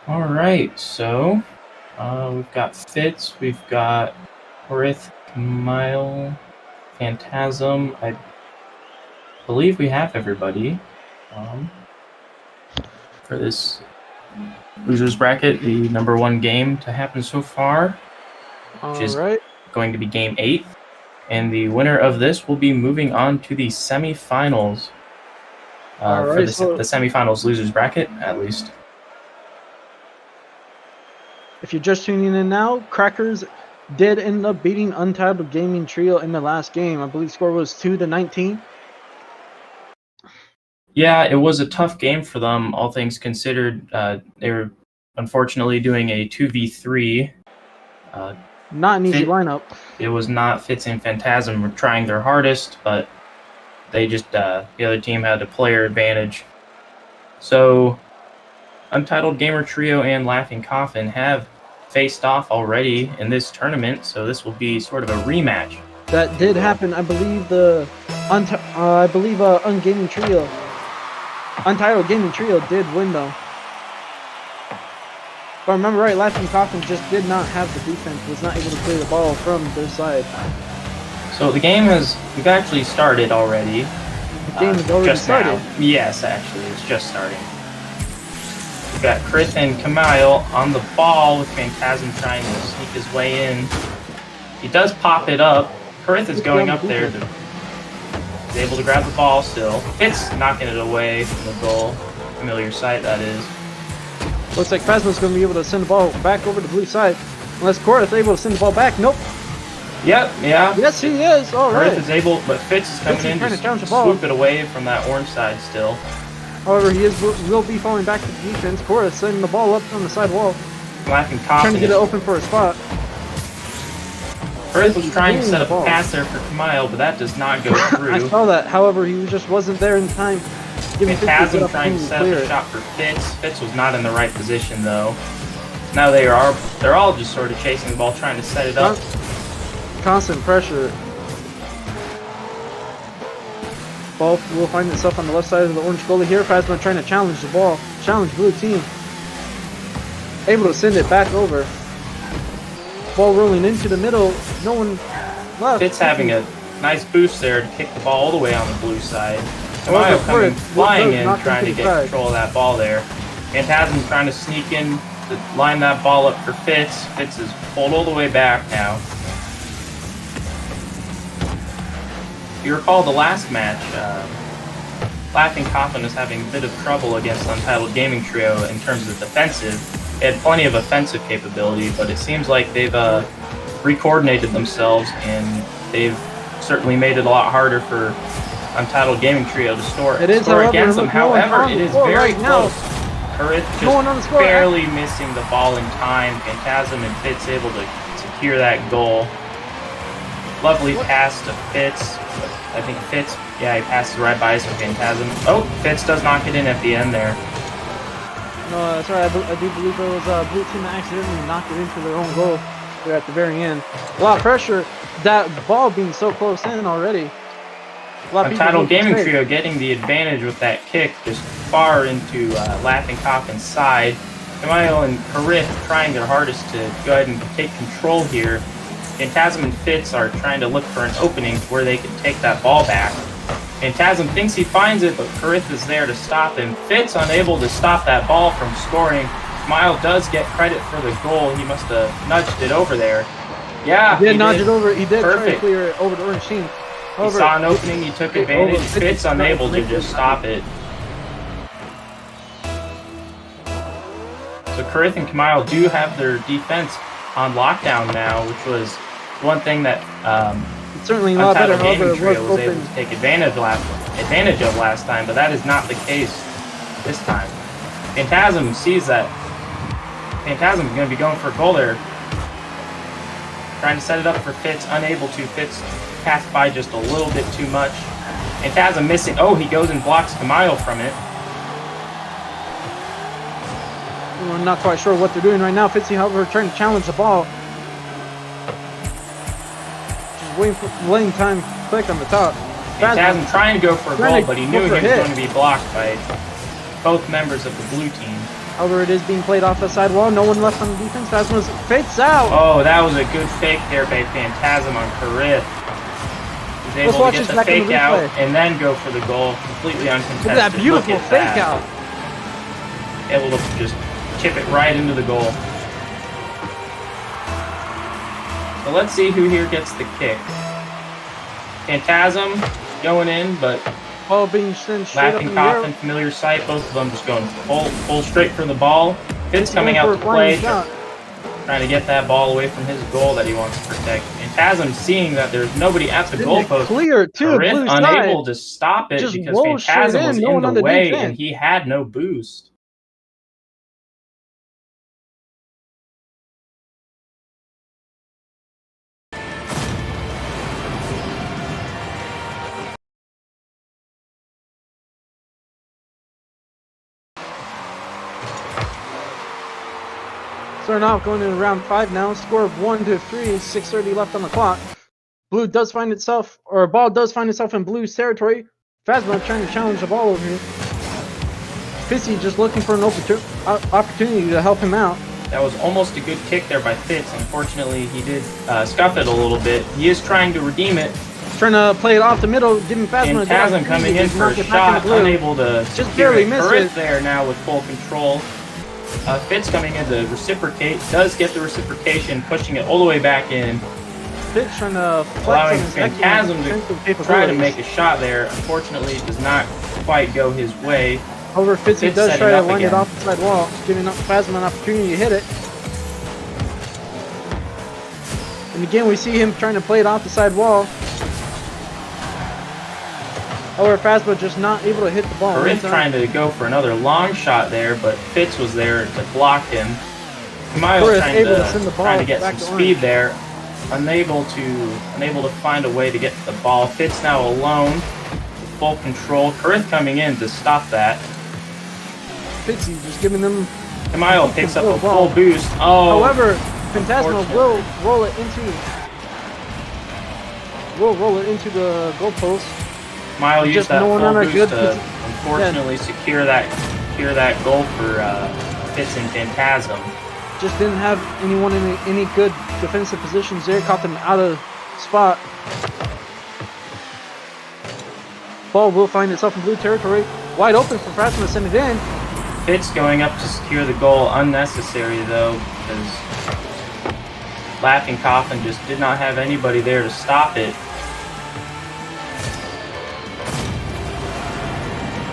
A: All right, so we've got Fitz, we've got Orith, Mile, Phantasm. I believe we have everybody for this losers bracket. The number 1 game to happen so far, which is going to be Game 8. And the winner of this will be moving on to the semifinals. For the semifinals losers bracket, at least.
B: If you're just tuning in now, Crackers did end up beating Untitled Gaming Trio in the last game. I believe score was 2-19.
A: Yeah, it was a tough game for them, all things considered. They were unfortunately doing a 2v3.
B: Not an easy lineup.
A: It was not. Fitz and Phantasm were trying their hardest, but they just, the other team had a player advantage. So, Untitled Gamer Trio and Laughing Coffin have faced off already in this tournament, so this will be sort of a rematch.
B: That did happen. I believe Untitled Gaming Trio did win though. If I remember right, Laughing Coffin just did not have the defense, was not able to clear the ball from their side.
A: So the game we've actually started already.
B: The game has already started?
A: Now. Yes, actually, it's just starting. We've got Chris and Kamile on the ball with Phantasm trying to sneak his way in. He does pop it up. Chris is going up there. He's able to grab the ball still. It's knocking it away from the goal. Familiar sight, that is.
B: Looks like Phasma's going to be able to send the ball back over to the blue side. Unless Korath is able to send the ball back. Nope.
A: Yep, yeah.
B: Yes, he is. All right.
A: Korath is able, but Fitz is coming in to swoop it away from that orange side still.
B: However, will be falling back to the defense. Korath sending the ball up on the side wall.
A: Laughing Coffin.
B: Trying to get it open for a spot.
A: Korath was trying to set up a pass there for Kamile, but that does not go through.
B: I saw that. However, he just wasn't there in time.
A: Phantasm trying to set up a shot for Fitz. Fitz was not in the right position though. Now they're all just sort of chasing the ball, trying to set it up.
B: Constant pressure. Ball will find itself on the left side of the orange goalie here. Phasma trying to challenge the ball. Challenge blue team. Able to send it back over. Ball rolling into the middle. No one left.
A: Fitz having a nice boost there to kick the ball all the way on the blue side. Kamile coming flying in, trying to get control of that ball there. Phantasm trying to sneak in to line that ball up for Fitz. Fitz is pulled all the way back now. If you recall the last match, Laughing Coffin was having a bit of trouble against Untitled Gaming Trio in terms of defensive. They had plenty of offensive capability, but it seems like they've re-coordinated themselves and they've certainly made it a lot harder for Untitled Gaming Trio to score against them. However, it is very close. Korath just barely missing the ball in time. Phantasm and Fitz able to secure that goal. Lovely pass to Fitz. I think Fitz, he passes right by some Phantasm. Oh, Fitz does not get in at the end there.
B: No, sorry, I do believe it was a blue team that accidentally knocked it into their own goal there at the very end. A lot of pressure. That ball being so close in already.
A: Untitled Gaming Trio getting the advantage with that kick just far into Laughing Coffin's side. Kamile and Korath trying their hardest to go ahead and take control here. Phantasm and Fitz are trying to look for an opening where they can take that ball back. Phantasm thinks he finds it, but Korath is there to stop him. Fitz unable to stop that ball from scoring. Kamile does get credit for the goal. He must have nudged it over there. Yeah,
B: he did nudge it over. He did try to clear it over the orange team.
A: He saw an opening, he took advantage. Fitz unable to just stop it. So Korath and Kamile do have their defense on lockdown now, which was one thing that
B: certainly a lot better.
A: Gaming Trio was able to take advantage of last time, but that is not the case this time. Phantasm sees that. Phantasm is going to be going for a goal there. Trying to set it up for Fitz, unable to. Fitz passed by just a little bit too much. Phantasm missing. Oh, he goes and blocks Kamile from it.
B: I'm not quite sure what they're doing right now. Fitzy, however, trying to challenge the ball. Just letting time click on the top.
A: Phantasm trying to go for a goal, but he knew he was going to be blocked by both members of the blue team.
B: However, it is being played off the sidewall. No one left on the defense. Phasma's fakes out.
A: Oh, that was a good fake there by Phantasm on Karith. He's able to get the fake out and then go for the goal, completely uncontested.
B: Look at that beautiful fake out.
A: Able to just chip it right into the goal. So let's see who here gets the kick. Phantasm going in, but
B: ball being sent straight up in
A: Laughing
B: the air.
A: Coffin, familiar sight. Both of them just going full straight for the ball. Fitz coming out to play, trying to get that ball away from his goal that he wants to protect. Phantasm seeing that there's nobody at the goalpost.
B: Clear too.
A: Karith unable to stop it because Phantasm was in the way and he had no boost.
B: Starting off going into round 5 now. Score of 1-3, 6:30 left on the clock. Blue does find itself, or a ball does find itself in Blue's territory. Phasma trying to challenge the ball over here. Fitzy just looking for an opportunity to help him out.
A: That was almost a good kick there by Fitz. Unfortunately, he did scuff it a little bit. He is trying to redeem it.
B: Trying to play it off the middle, giving Phasma
A: and Phasma coming in for a shot, unable to
B: just barely miss it.
A: There now with full control. Fitz coming in to reciprocate, does get the reciprocation, pushing it all the way back in.
B: Fitz trying to
A: allowing Phantasm to try to make a shot there. Unfortunately, it does not quite go his way.
B: However, Fitzy does try to line it off the side wall, giving Phasma an opportunity to hit it. And again, we see him trying to play it off the side wall. However, Phasma just not able to hit the ball.
A: Karith trying to go for another long shot there, but Fitz was there to block him. Kamayo trying to get some speed there. Unable to find a way to get to the ball. Fitz now alone with full control. Karith coming in to stop that.
B: Fitzy just giving them.
A: Kamayo picks up a full boost. Oh.
B: However, Phantasma will roll it into the goalpost.
A: Kamayo used that full boost to unfortunately secure that goal for Fitz and Phantasm.
B: Just didn't have anyone in any good defensive positions there. Caught them out of spot. Ball will find itself in Blue territory. Wide open for Phasma to send it in.
A: Fitz going up to secure the goal. Unnecessary though, because Laughing Coffin just did not have anybody there to stop it.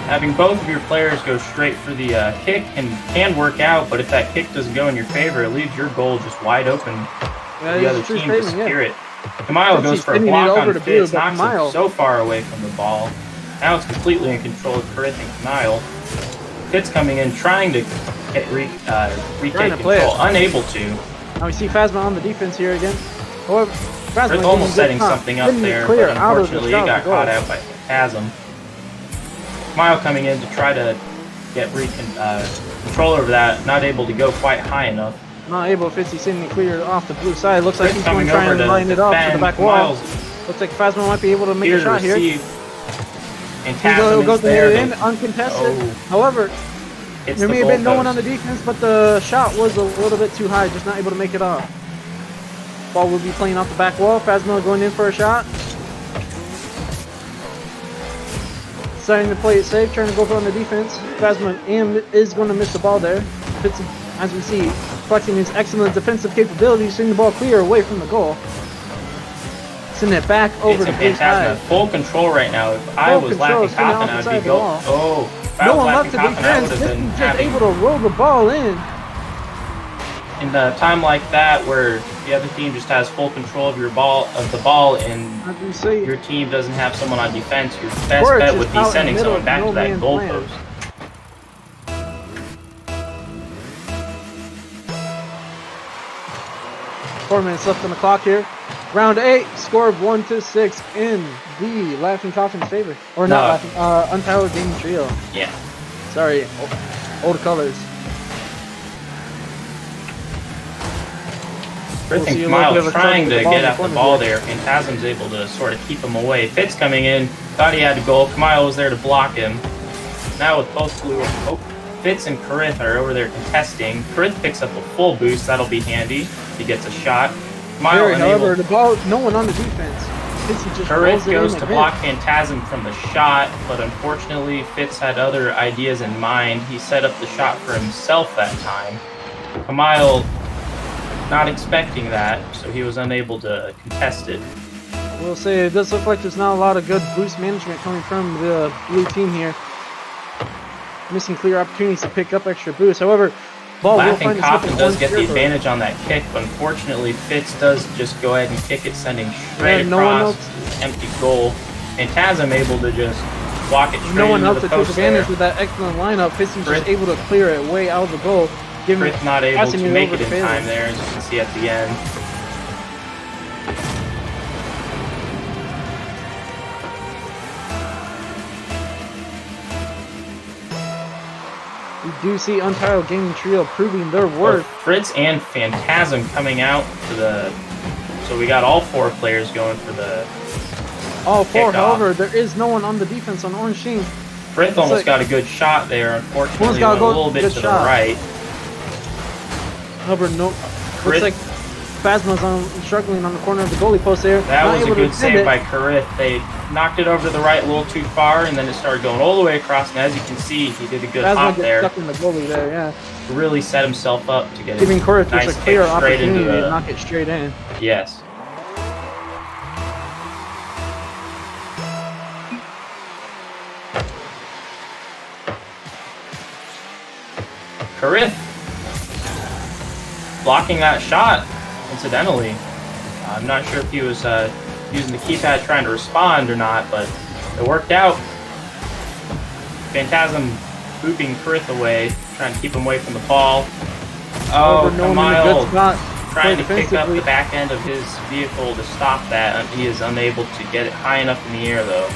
A: Having both of your players go straight for the kick can work out, but if that kick doesn't go in your favor, it leaves your goal just wide open for the other team to secure it. Kamayo goes for a block on Fitz, knocks him so far away from the ball. Now it's completely in control of Karith and Kamayo. Fitz coming in, trying to retake control, unable to.
B: Now we see Phasma on the defense here again. However,
A: Phasma almost setting something up there, but unfortunately he got caught out by Phantasm. Kamayo coming in to try to get control over that, not able to go quite high enough.
B: Not able. Fitzy sending it clear off the blue side. Looks like he's going to try and line it up to the back wall. Looks like Phasma might be able to make a shot here.
A: And Phantasm
B: goes in, uncontested. However, there may have been no one on the defense, but the shot was a little bit too high, just not able to make it off. Ball will be playing off the back wall. Phasma going in for a shot. Starting to play it safe, trying to go for on the defense. Phasma is going to miss the ball there. Fitz, as we see, flexing his excellent defensive capabilities, sending the ball clear away from the goal. Sending it back over to
A: Phantasm. Full control right now. If I was Laughing Coffin, I would be going. Oh, if I was Laughing Coffin, I would have been
B: just able to roll the ball in.
A: In a time like that, where the other team just has full control of the ball, and your team doesn't have someone on defense, your best bet would be sending someone back to that goalpost.
B: 4 minutes left on the clock here. Round 8, score of 1-6 in the Laughing Coffin's favor. Or not Laughing, Untitled Gaming Trio.
A: Yeah.
B: Sorry, old colors.
A: I think Kamayo trying to get at the ball there. Phantasm's able to sort of keep him away. Fitz coming in, thought he had a goal. Kamayo was there to block him. Now with both blue, Fitz and Karith are over there contesting. Karith picks up a full boost. That'll be handy. He gets a shot.
B: Prairie, however, the ball, no one on the defense. Fitz just
A: Karith goes to block Phantasm from the shot, but unfortunately Fitz had other ideas in mind. He set up the shot for himself that time. Kamile not expecting that, so he was unable to contest it.
B: We'll say it does look like there's not a lot of good boost management coming from the blue team here. Missing clear opportunities to pick up extra boost. However, ball will
A: Laughing
B: find itself
A: Coffin
B: in
A: does
B: orange
A: get the
B: territory.
A: advantage on that kick, but unfortunately Fitz does just go ahead and kick it, sending straight
B: no one
A: across
B: else.
A: empty goal. Phantasm able to just walk it straight
B: No one
A: into
B: else
A: the
B: that took
A: post
B: advantage
A: there.
B: of that excellent lineup. Fitz was just
A: Karith-
B: able to clear it way out of the goal. Giving
A: Karith not able
B: passing
A: to make
B: over
A: it in
B: Bailey.
A: time there, as you can see at the end.
B: We do see Untitled Gaming Trio proving their
A: Both
B: worth.
A: Fritz and Phantasm coming out for the. So we got all 4 players going for the.
B: All 4,
A: Kickoff.
B: however, there is no one on the defense on orange team.
A: Fritz almost
B: like-
A: got a good shot there. Unfortunately,
B: One's gotta
A: went a
B: go-
A: little bit
B: good
A: to
B: shot.
A: the right.
B: However, no.
A: Karith-
B: Looks like Phasma's struggling on the corner of the goalie post there.
A: That
B: Not
A: was a
B: able to
A: good
B: defend
A: save
B: it.
A: by Karith. They knocked it over to the right a little too far, and then it started going all the way across. And as you can see, he did a good
B: Phasma
A: hop
B: gets
A: there.
B: stuck in the goalie there, yeah.
A: Really set himself up to get
B: Giving Karith
A: nice
B: just a clear
A: kick straight into
B: opportunity to
A: the.
B: knock it straight in.
A: Yes. Karith blocking that shot, incidentally. I'm not sure if he was using the keypad trying to respond or not, but it worked out. Phantasm booping Karith away, trying to keep him away from the ball. Oh,
B: However, no one in a good
A: Kamile
B: spot.
A: trying to pick up
B: defensively.
A: the back end of his vehicle to stop that, and he is unable to get it high enough in the air, though.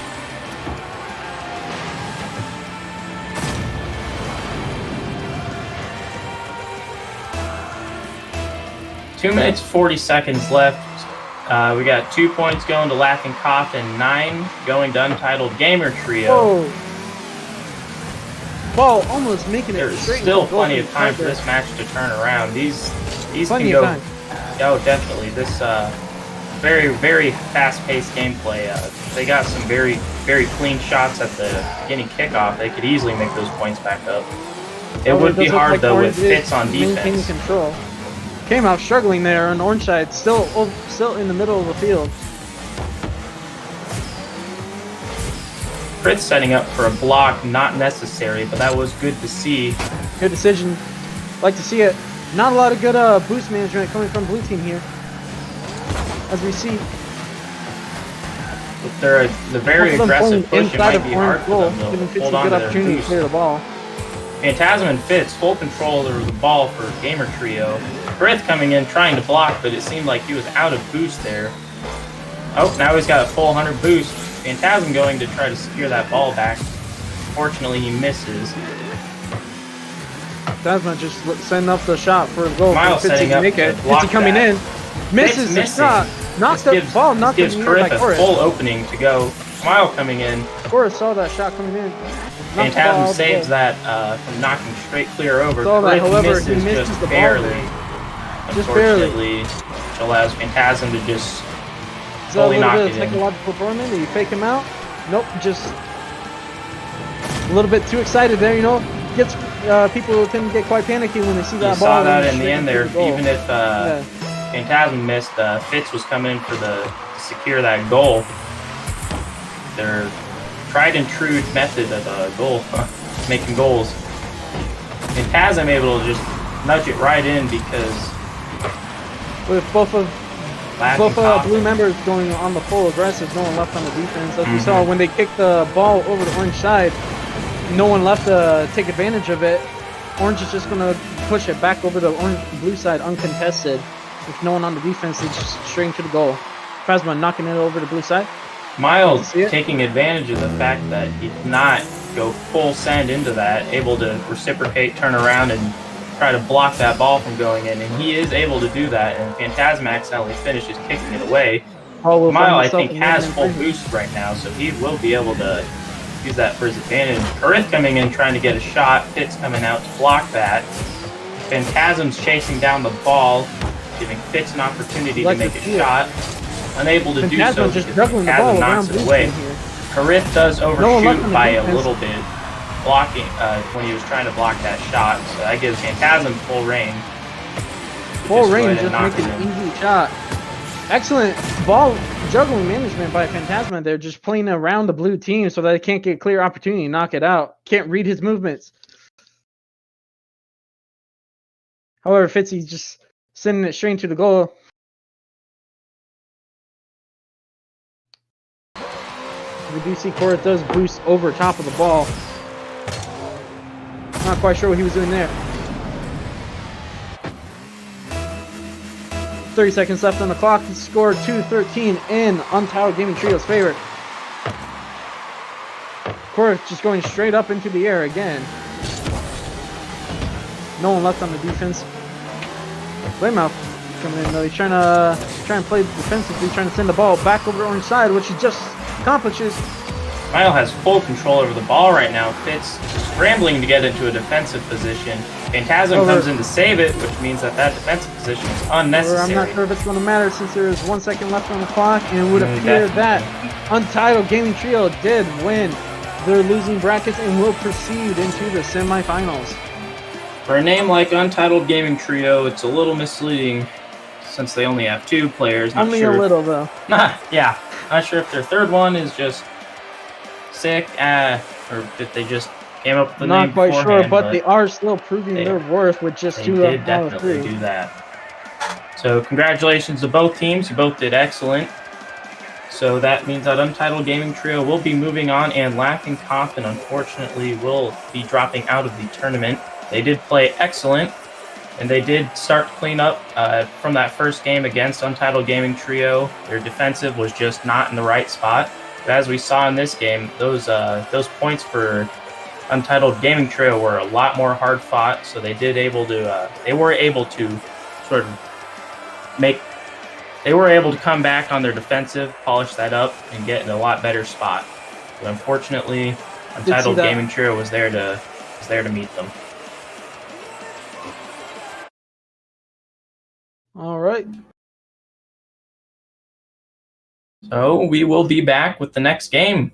A: Two minutes, 40 seconds left. We got 2 points going to Laughing Coffin, 9 going to Untitled Gamer Trio.
B: Whoa. Ball almost making it
A: There's
B: straight
A: still
B: into the goal
A: plenty
B: from
A: of time for
B: Parker.
A: this match to turn around. These
B: Plenty
A: can
B: of
A: go.
B: time.
A: Oh, definitely. This very, very fast-paced gameplay. They got some very, very clean shots at the beginning kickoff. They could easily make those points back up. It
B: However,
A: would be
B: does look
A: hard
B: like
A: though
B: Orange
A: with
B: is
A: Fitz on
B: maintaining
A: defense.
B: control. Came out struggling there on the orange side, still in the middle of the field.
A: Fritz setting up for a block, not necessary, but that was good to see.
B: Good decision. Like to see it. Not a lot of good boost management coming from blue team here. As we see,
A: With the very
B: both of them
A: aggressive
B: pulling
A: push, it
B: inside
A: might
B: of
A: be hard
B: orange
A: for
B: goal,
A: them
B: giving
A: to
B: Fitz
A: hold
B: a
A: on
B: good
A: to their
B: opportunity to
A: boost.
B: clear the ball.
A: Phantasm and Fitz, full control over the ball for Gamer Trio. Frith coming in, trying to block, but it seemed like he was out of boost there. Oh, now he's got a full 100 boost. Phantasm going to try to secure that ball back. Fortunately, he misses.
B: Phasma just setting up the shot for a goal.
A: Miles
B: Fitzy
A: setting
B: can
A: up
B: make it.
A: to block
B: Fitzy coming
A: that.
B: in. Misses
A: Fitz
B: the
A: missing.
B: shot. Knocks the ball, knocked
A: gives
B: in the air by
A: Karith a
B: Chorus.
A: full opening to go. Smile coming in.
B: Chorus saw that shot coming in. Knocked the ball out
A: Phantasm
B: of the
A: saves
B: goal.
A: that from knocking straight clear over.
B: Saw that,
A: Karith
B: however, he
A: misses
B: misses
A: just
B: the ball
A: barely.
B: there. Just barely.
A: Unfortunately, which allows Phantasm to just
B: Is that a
A: fully
B: little
A: knock
B: bit
A: it
B: of
A: in.
B: psychological torment? Did you fake him out? Nope, just a little bit too excited there, you know. Gets people tend to get quite panicky when they see
A: You
B: that ball.
A: saw that
B: going
A: in the
B: straight
A: end
B: into
A: there.
B: the goal.
A: Even if
B: Yeah.
A: Phantasm missed, Fitz was coming in for to secure that goal. Their tried and true method of goal, making goals. Phantasm able to just nudge it right in because
B: With both
A: Laughing Coffin-
B: blue members going on the full aggressive, no one left on the defense. As we
A: Mhm.
B: saw when they kicked the ball over the orange side, no one left to take advantage of it. Orange is just gonna push it back over the blue side uncontested. With no one on the defense, it's just straight into the goal. Phasma knocking it over the blue side.
A: Miles
B: See it?
A: taking advantage of the fact that he did not go full send into that, able to reciprocate, turn around, and try to block that ball from going in, and he is able to do that, and Phantasm accidentally finishes kicking it away.
B: Ball will
A: Mile,
B: find
A: I
B: itself
A: think,
B: in
A: has
B: the
A: full
B: end.
A: boost right now, so he will be able to use that for his advantage. Karith coming in, trying to get a shot. Fitz coming out to block that. Phantasm's chasing down the ball, giving Fitz an opportunity to make a shot. Unable to do so
B: just
A: because
B: juggling the ball
A: Phantasm
B: around
A: knocks it
B: blue
A: away.
B: team here.
A: Karith does overshoot
B: on the
A: by a
B: defense.
A: little bit, blocking when he was trying to block that shot. So that gives Phantasm full range.
B: Full
A: Just go
B: range,
A: ahead and
B: just
A: knock
B: make
A: it
B: an
A: in.
B: easy shot. Excellent ball juggling management by Phantasma. They're just playing around the blue team so that they can't get a clear opportunity to knock it out. Can't read his movements. However, Fitzy's just sending it straight into the goal. We do see Korth does boost over top of the ball. Not quite sure what he was doing there. 30 seconds left on the clock. He scored 2-13 in Untitled Gaming Trio's favor. Korth just going straight up into the air again. No one left on the defense. Blaymouth coming in though. He's trying to play defensively, trying to send the ball back over the orange side, which he just accomplishes.
A: Mile has full control over the ball right now. Fitz scrambling to get into a defensive position. Phantasm comes in to save it, which means that defensive position is unnecessary.
B: I'm not sure if it's going to matter since there is 1 second left on the clock, and it would appear that Untitled Gaming Trio did win their losing brackets and will proceed into the semifinals.
A: For a name like Untitled Gaming Trio, it's a little misleading since they only have 2 players. Not
B: Only
A: sure
B: a little, though.
A: Yeah, not sure if their third one is just sick, or if they just came up with the name
B: Not quite sure,
A: beforehand,
B: but they are still proving their worth with just 2
A: did
B: out of 3.
A: definitely do that. So congratulations to both teams. You both did excellent. So that means that Untitled Gaming Trio will be moving on, and Laughing Coffin, unfortunately, will be dropping out of the tournament. They did play excellent, and they did start to clean up from that first game against Untitled Gaming Trio. Their defensive was just not in the right spot. But as we saw in this game, those points for Untitled Gaming Trio were a lot more hard fought. So they were able to sort of they were able to come back on their defensive, polish that up, and get in a lot better spot. But unfortunately, Untitled Gaming Trio was there to meet them.
B: All right.
A: So we will be back with the next game.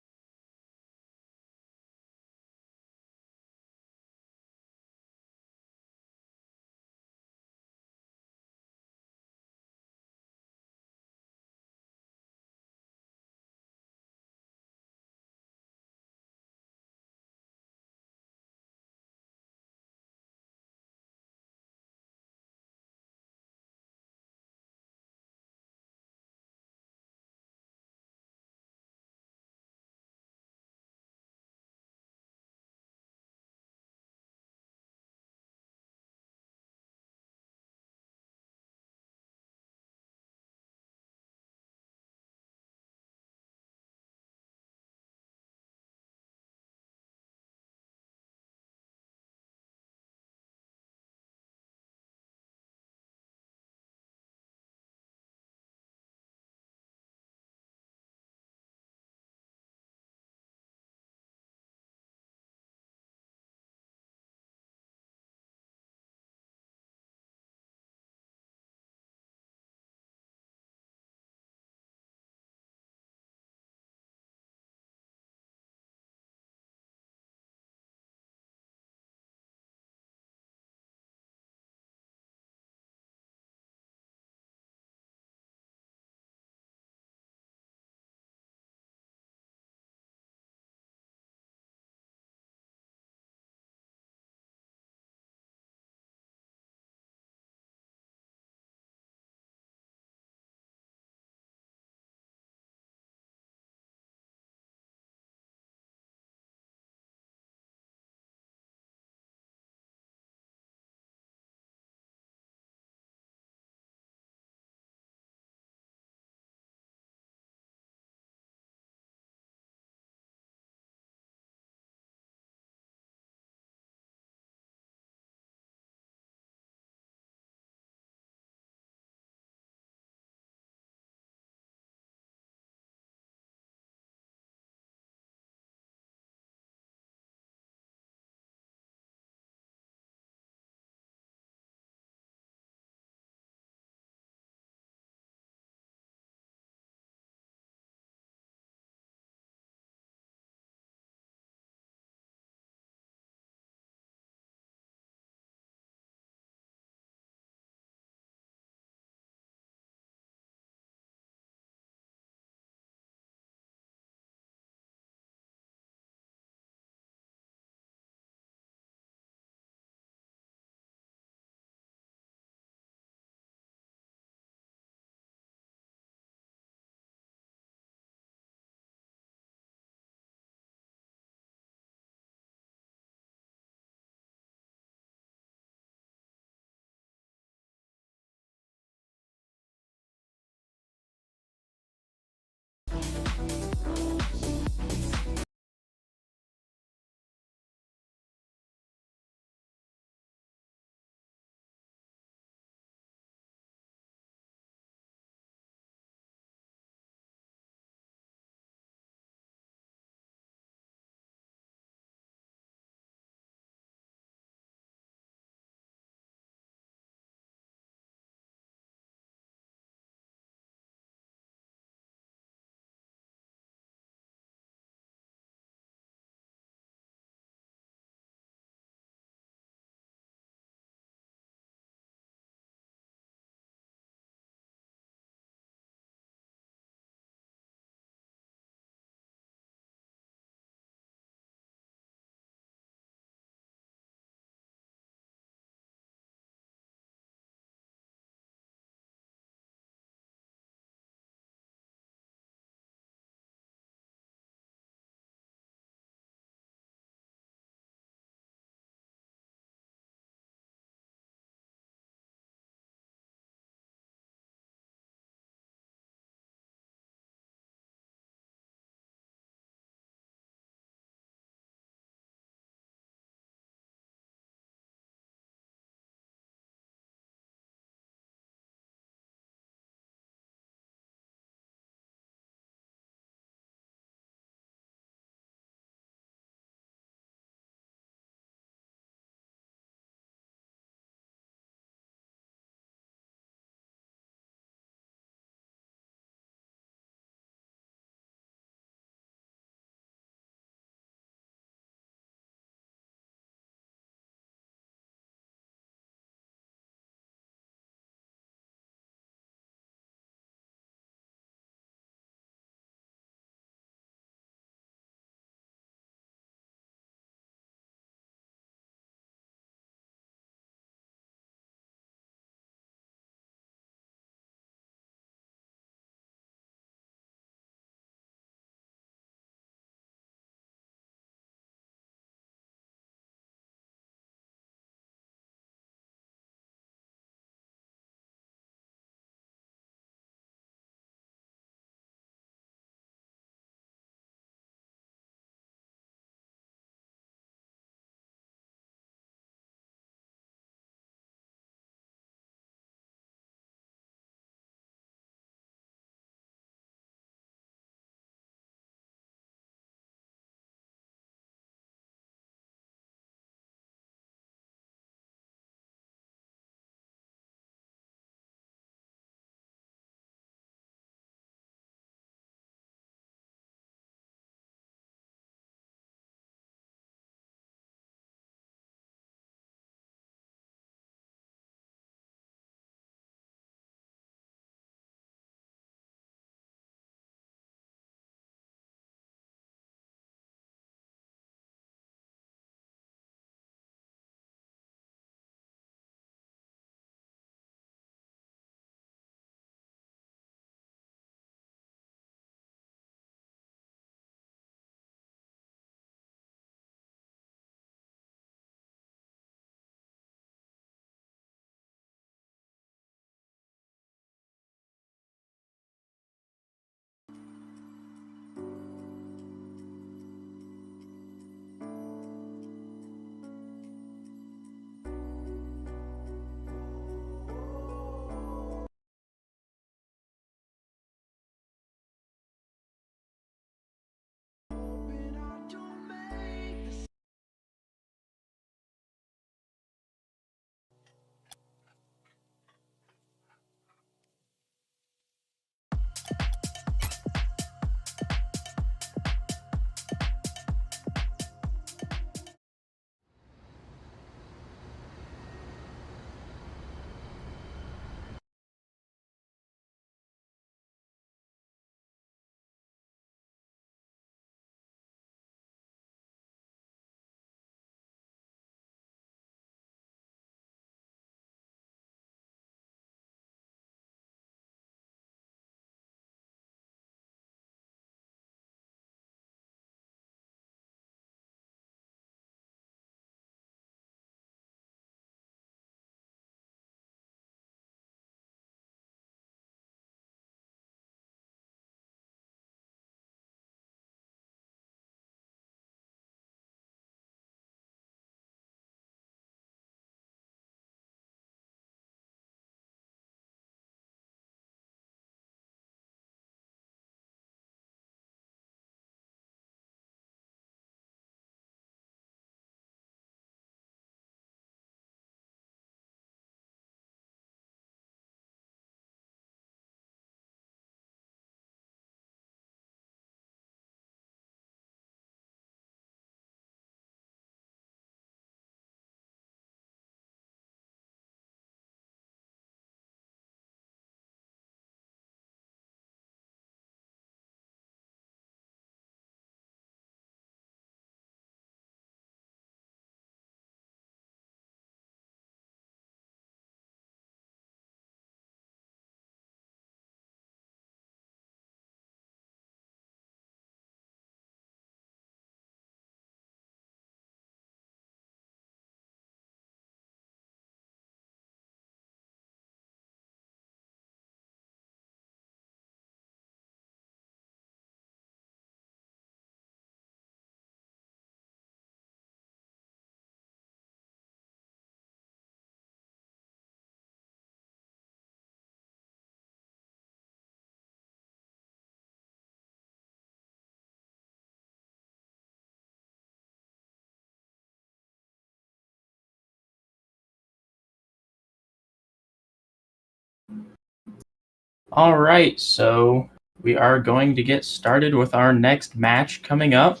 A: All right, so we are going to get started with our next match coming up,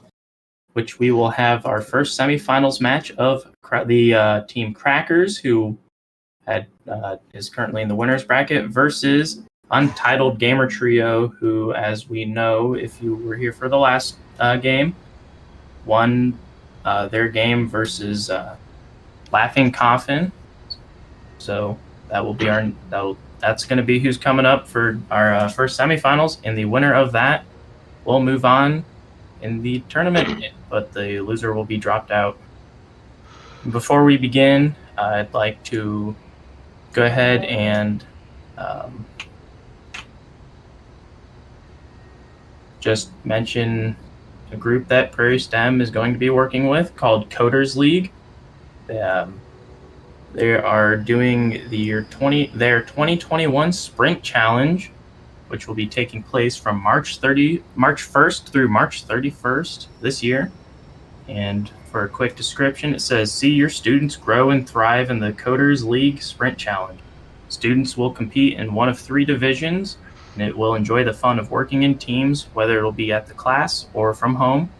A: which we will have our first semifinals match of the team Crackers, who is currently in the winners bracket, versus Untitled Gamer Trio, who, as we know, if you were here for the last game, won their game versus Laughing Coffin. So that will be that's going to be who's coming up for our first semifinals, and the winner of that will move on in the tournament, but the loser will be dropped out. Before we begin, I'd like to go ahead and just mention a group that Prairie STEM is going to be working with called Coders League. They are doing their 2021 Sprint Challenge, which will be taking place from March 1st through March 31st this year. And for a quick description, it says, see your students grow and thrive in the Coders League Sprint Challenge. Students will compete in one of 3 divisions, and it will enjoy the fun of working in teams, whether it'll be at the class or from home.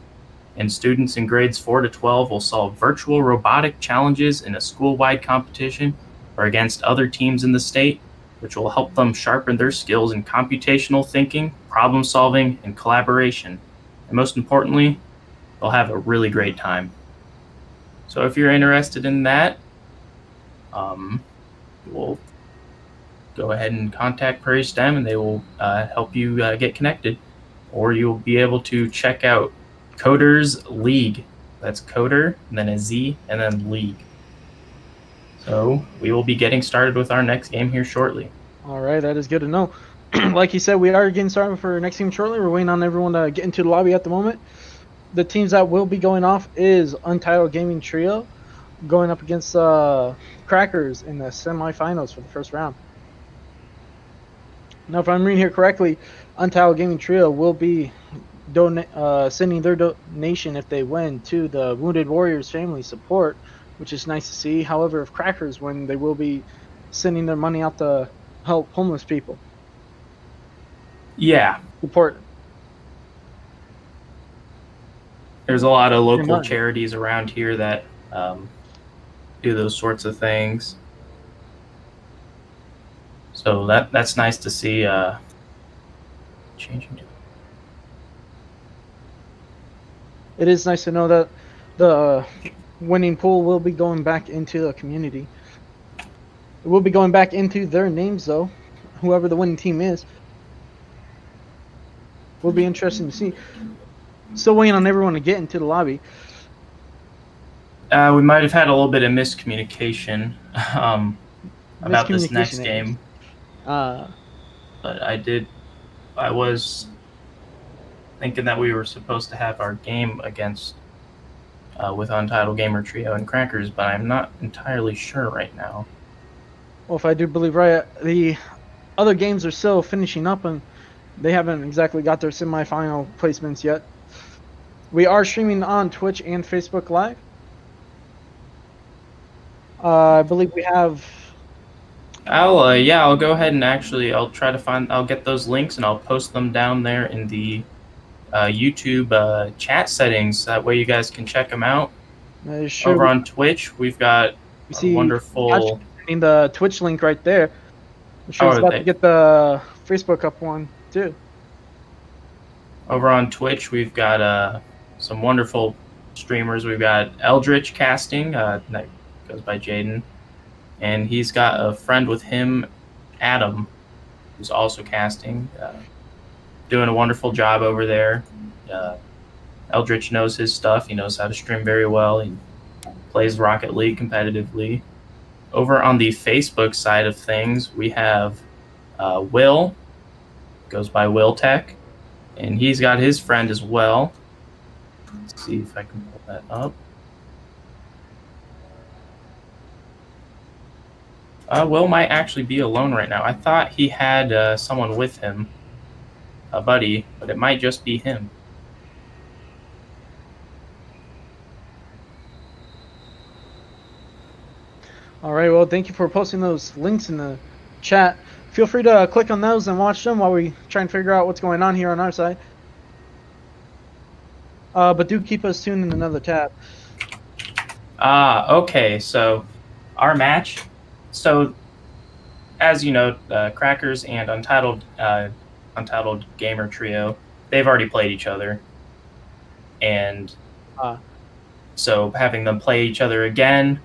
A: And students in grades 4 to 12 will solve virtual robotic challenges in a school-wide competition or against other teams in the state, which will help them sharpen their skills in computational thinking, problem solving, and collaboration. And most importantly, they'll have a really great time. So if you're interested in that, we'll go ahead and contact Prairie STEM, and they will help you get connected. Or you'll be able to check out Coders League. That's Coder, and then a Z, and then League. So we will be getting started with our next game here shortly.
B: All right, that is good to know. Like you said, we are getting started for our next game shortly. We're waiting on everyone to get into the lobby at the moment. The teams that will be going off is Untitled Gaming Trio going up against Crackers in the semifinals for the first round. Now, if I'm reading here correctly, Untitled Gaming Trio will be sending their donation if they win to the Wounded Warriors Family Support, which is nice to see. However, if Crackers win, they will be sending their money out to help homeless people.
A: Yeah.
B: Support.
A: There's a lot of local charities around here that do those sorts of things. So that's nice to see. Changing to.
B: It is nice to know that the winning pool will be going back into the community. It will be going back into their names, though. Whoever the winning team is. Will be interesting to see. Still waiting on everyone to get into the lobby.
A: We might have had a little bit of miscommunication about this next game. But I was thinking that we were supposed to have our game against with Untitled Gamer Trio and Crackers, but I'm not entirely sure right now.
B: Well, if I do believe right, the other games are still finishing up, and they haven't exactly got their semifinal placements yet. We are streaming on Twitch and Facebook Live. I believe we have.
A: I'll go ahead and I'll get those links and I'll post them down there in the YouTube chat settings. That way you guys can check them out. Over on Twitch, we've got a wonderful.
B: In the Twitch link right there. I'm sure it's about to get the Facebook up one too.
A: Over on Twitch, we've got some wonderful streamers. We've got Eldritch Casting, that goes by Jaden, and he's got a friend with him, Adam, who's also casting, doing a wonderful job over there. Eldritch knows his stuff. He knows how to stream very well. He plays Rocket League competitively. Over on the Facebook side of things, we have Will, goes by Will Tech, and he's got his friend as well. Let's see if I can pull that up. Will might actually be alone right now. I thought he had someone with him, a buddy, but it might just be him.
B: All right, well, thank you for posting those links in the chat. feel free to click on those and watch them while we try and figure out what's going on here on our side. But do keep us tuned in another tab.
A: Okay, so our match. So, as you know, Crackers and Untitled Gamer Trio, they've already played each other. And so having them play each other again,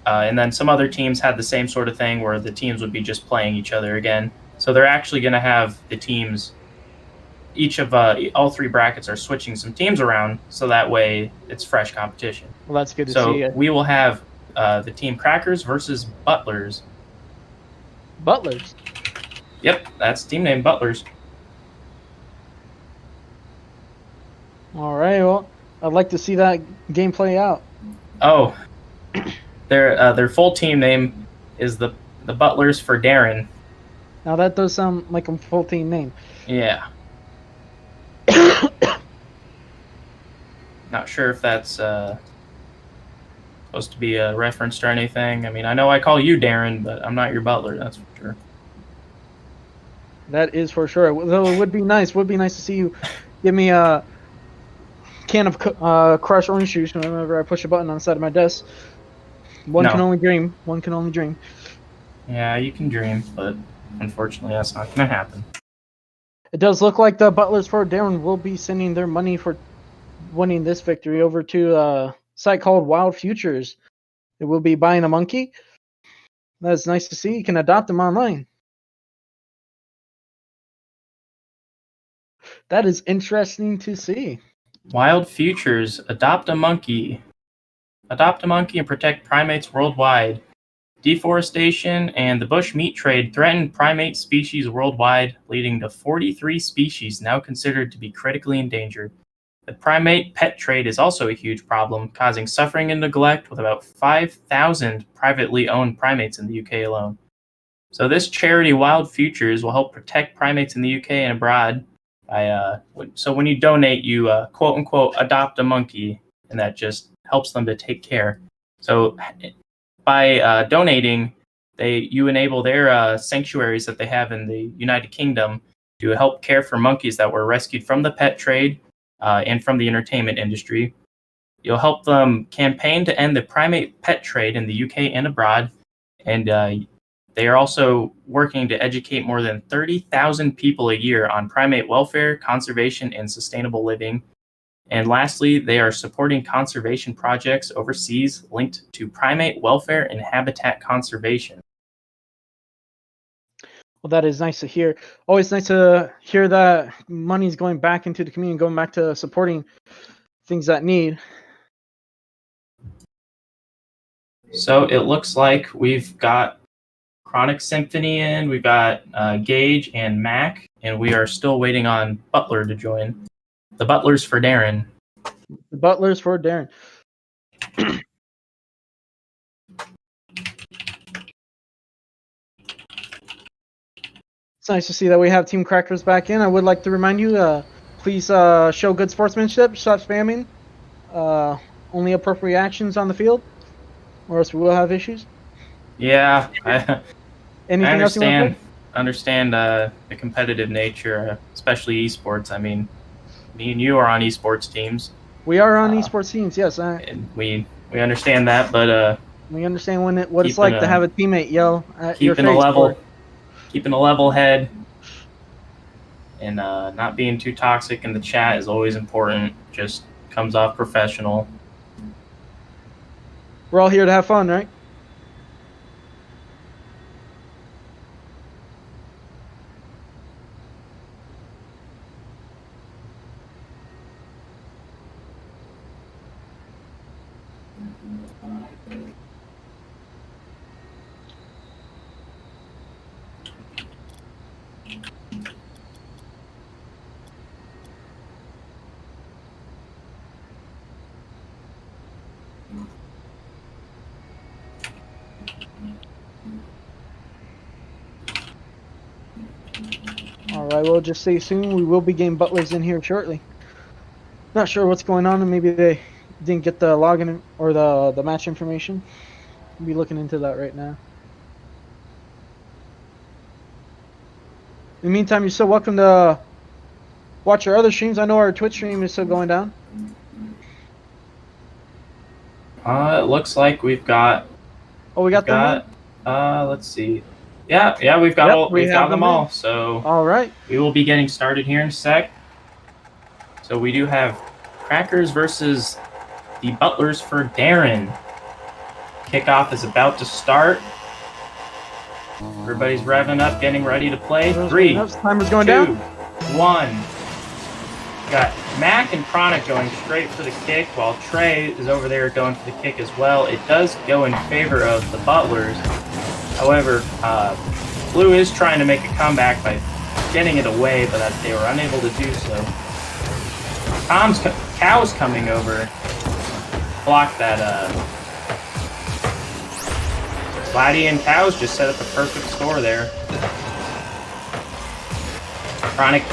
A: and then some other teams had the same sort of thing where the teams would be just playing each other again. So they're actually going to have the teams, each of all three brackets are switching some teams around, so that way it's fresh competition.
B: Well, that's good to
A: So
B: see.
A: we will have the team Crackers versus Butlers.
B: Butlers?
A: Yep, that's the team name, Butlers.
B: All right, well, I'd like to see that game play out.
A: Oh, their full team name is the Butlers for Darren.
B: Now that does sound like a full team name.
A: Yeah. Not sure if that's supposed to be a reference or anything. I mean, I know I call you Darren, but I'm not your butler, that's for sure.
B: That is for sure. Though it would be nice to see you give me a can of crushed orange juice whenever I push a button on the side of my desk. One can only dream. One can only dream.
A: Yeah, you can dream, but unfortunately that's not going to happen.
B: It does look like the Butlers for Darren will be sending their money for winning this victory over to a site called Wild Futures. It will be buying a monkey. That's nice to see. You can adopt them online. That is interesting to see.
A: Wild Futures, adopt a monkey. Adopt a monkey and protect primates worldwide. Deforestation and the bush meat trade threaten primate species worldwide, leading to 43 species now considered to be critically endangered. The primate pet trade is also a huge problem, causing suffering and neglect with about 5,000 privately owned primates in the UK alone. So this charity, Wild Futures, will help protect primates in the UK and abroad. So when you donate, you quote-unquote adopt a monkey, and that just helps them to take care. So by donating, you enable their sanctuaries that they have in the United Kingdom to help care for monkeys that were rescued from the pet trade and from the entertainment industry. You'll help them campaign to end the primate pet trade in the UK and abroad, and they are also working to educate more than 30,000 people a year on primate welfare, conservation, and sustainable living. And lastly, they are supporting conservation projects overseas linked to primate welfare and habitat conservation.
B: Well, that is nice to hear. Always nice to hear that money's going back into the community, going back to supporting things that need.
A: So it looks like we've got Chronic Symphony in, we've got Gage and Mac, and we are still waiting on Butler to join. The Butlers for Darren.
B: The Butlers for Darren. It's nice to see that we have Team Crackers back in. I would like to remind you, please show good sportsmanship, stop spamming. Only appropriate actions on the field, or else we will have issues.
A: Yeah,
B: Anything else you want to say?
A: Understand the competitive nature, especially esports. I mean, me and you are on esports teams.
B: We are on esports teams, yes.
A: And we understand that, but
B: we understand what it's like to have a teammate yell at your face.
A: Keeping a level head and not being too toxic in the chat is always important. Just comes off professional.
B: We're all here to have fun, right? Alright, we'll just stay soon. We will be getting Butlers in here shortly. Not sure what's going on, and maybe they didn't get the login or the match information. We'll be looking into that right now. In the meantime, you're still welcome to watch our other streams. I know our Twitch stream is still going down.
A: It looks like we've got.
B: Oh, we got them.
A: Let's see. Yeah, we've got
B: Yep, we have
A: them
B: them
A: all.
B: in.
A: So
B: All right.
A: we will be getting started here in a sec. So we do have Crackers versus the Butlers for Darren. Kickoff is about to start. Everybody's revving up, getting ready to play. 3,
B: timer's going
A: 2,
B: down.
A: 1. Got Mac and Chronic going straight for the kick, while Trey is over there going for the kick as well. It does go in favor of the Butlers. However, Blue is trying to make a comeback by getting it away, but they were unable to do so. Cow's coming over. Block that. Slatty and Cows just set up a perfect score there. Chronic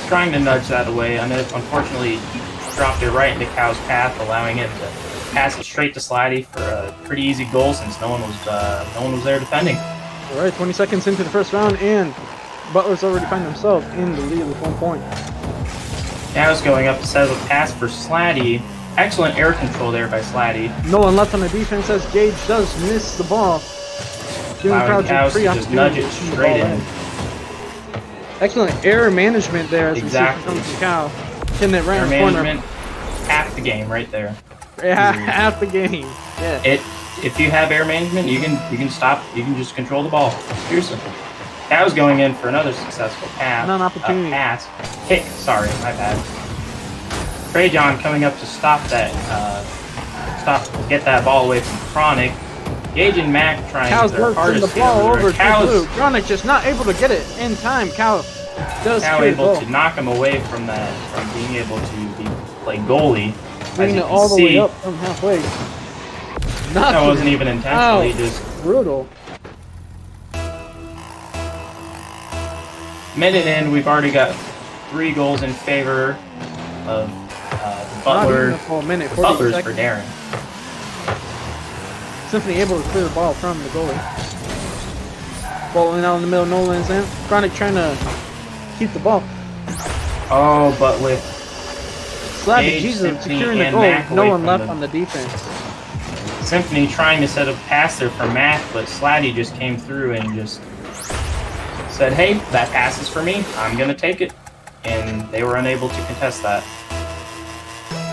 A: trying to nudge that away. Unfortunately, he dropped it right into Cow's path, allowing it to pass it straight to Slatty for a pretty easy goal since no one was there defending.
B: All right, 20 seconds into the first round, and Butler's already find themselves in the lead with 1 point.
A: Cow's going up to set up a pass for Slatty. Excellent air control there by Slatty.
B: No one left on the defense as Gage does miss the ball.
A: Allowing Cows to just nudge it straight in.
B: Excellent air management there as
A: Exactly.
B: we see from Cow. Hitting it right
A: Air
B: in the corner.
A: management, half the game right there.
B: Yeah, half the game. Yeah.
A: If you have air management, you can stop. You can just control the ball. Seriously. Cow's going in for another successful pass.
B: Non-opportunity.
A: Pass. Kick. Sorry, my bad. Trey John coming up to stop that. Get that ball away from Chronic. Gage and Mac trying their hardest
B: the ball over
A: Cow's
B: to Blue. Chronic just not able to get it in time. Cow does
A: able to knock him away from being able to play goalie.
B: Bringing it all the way up from halfway.
A: That wasn't even intentionally, just
B: brutal.
A: Minute in, we've already got 3 goals in favor of the Butlers for Darren.
B: Symphony able to clear the ball from the goalie. Ball out in the middle, no lands in. Chronic trying to keep the ball.
A: Oh, but with
B: Slatty, Jesus, securing the goal. No one left on the defense.
A: Symphony trying to set a pass there for Mac, but Slatty just came through and just said, hey, that pass is for me. I'm going to take it. And they were unable to contest that.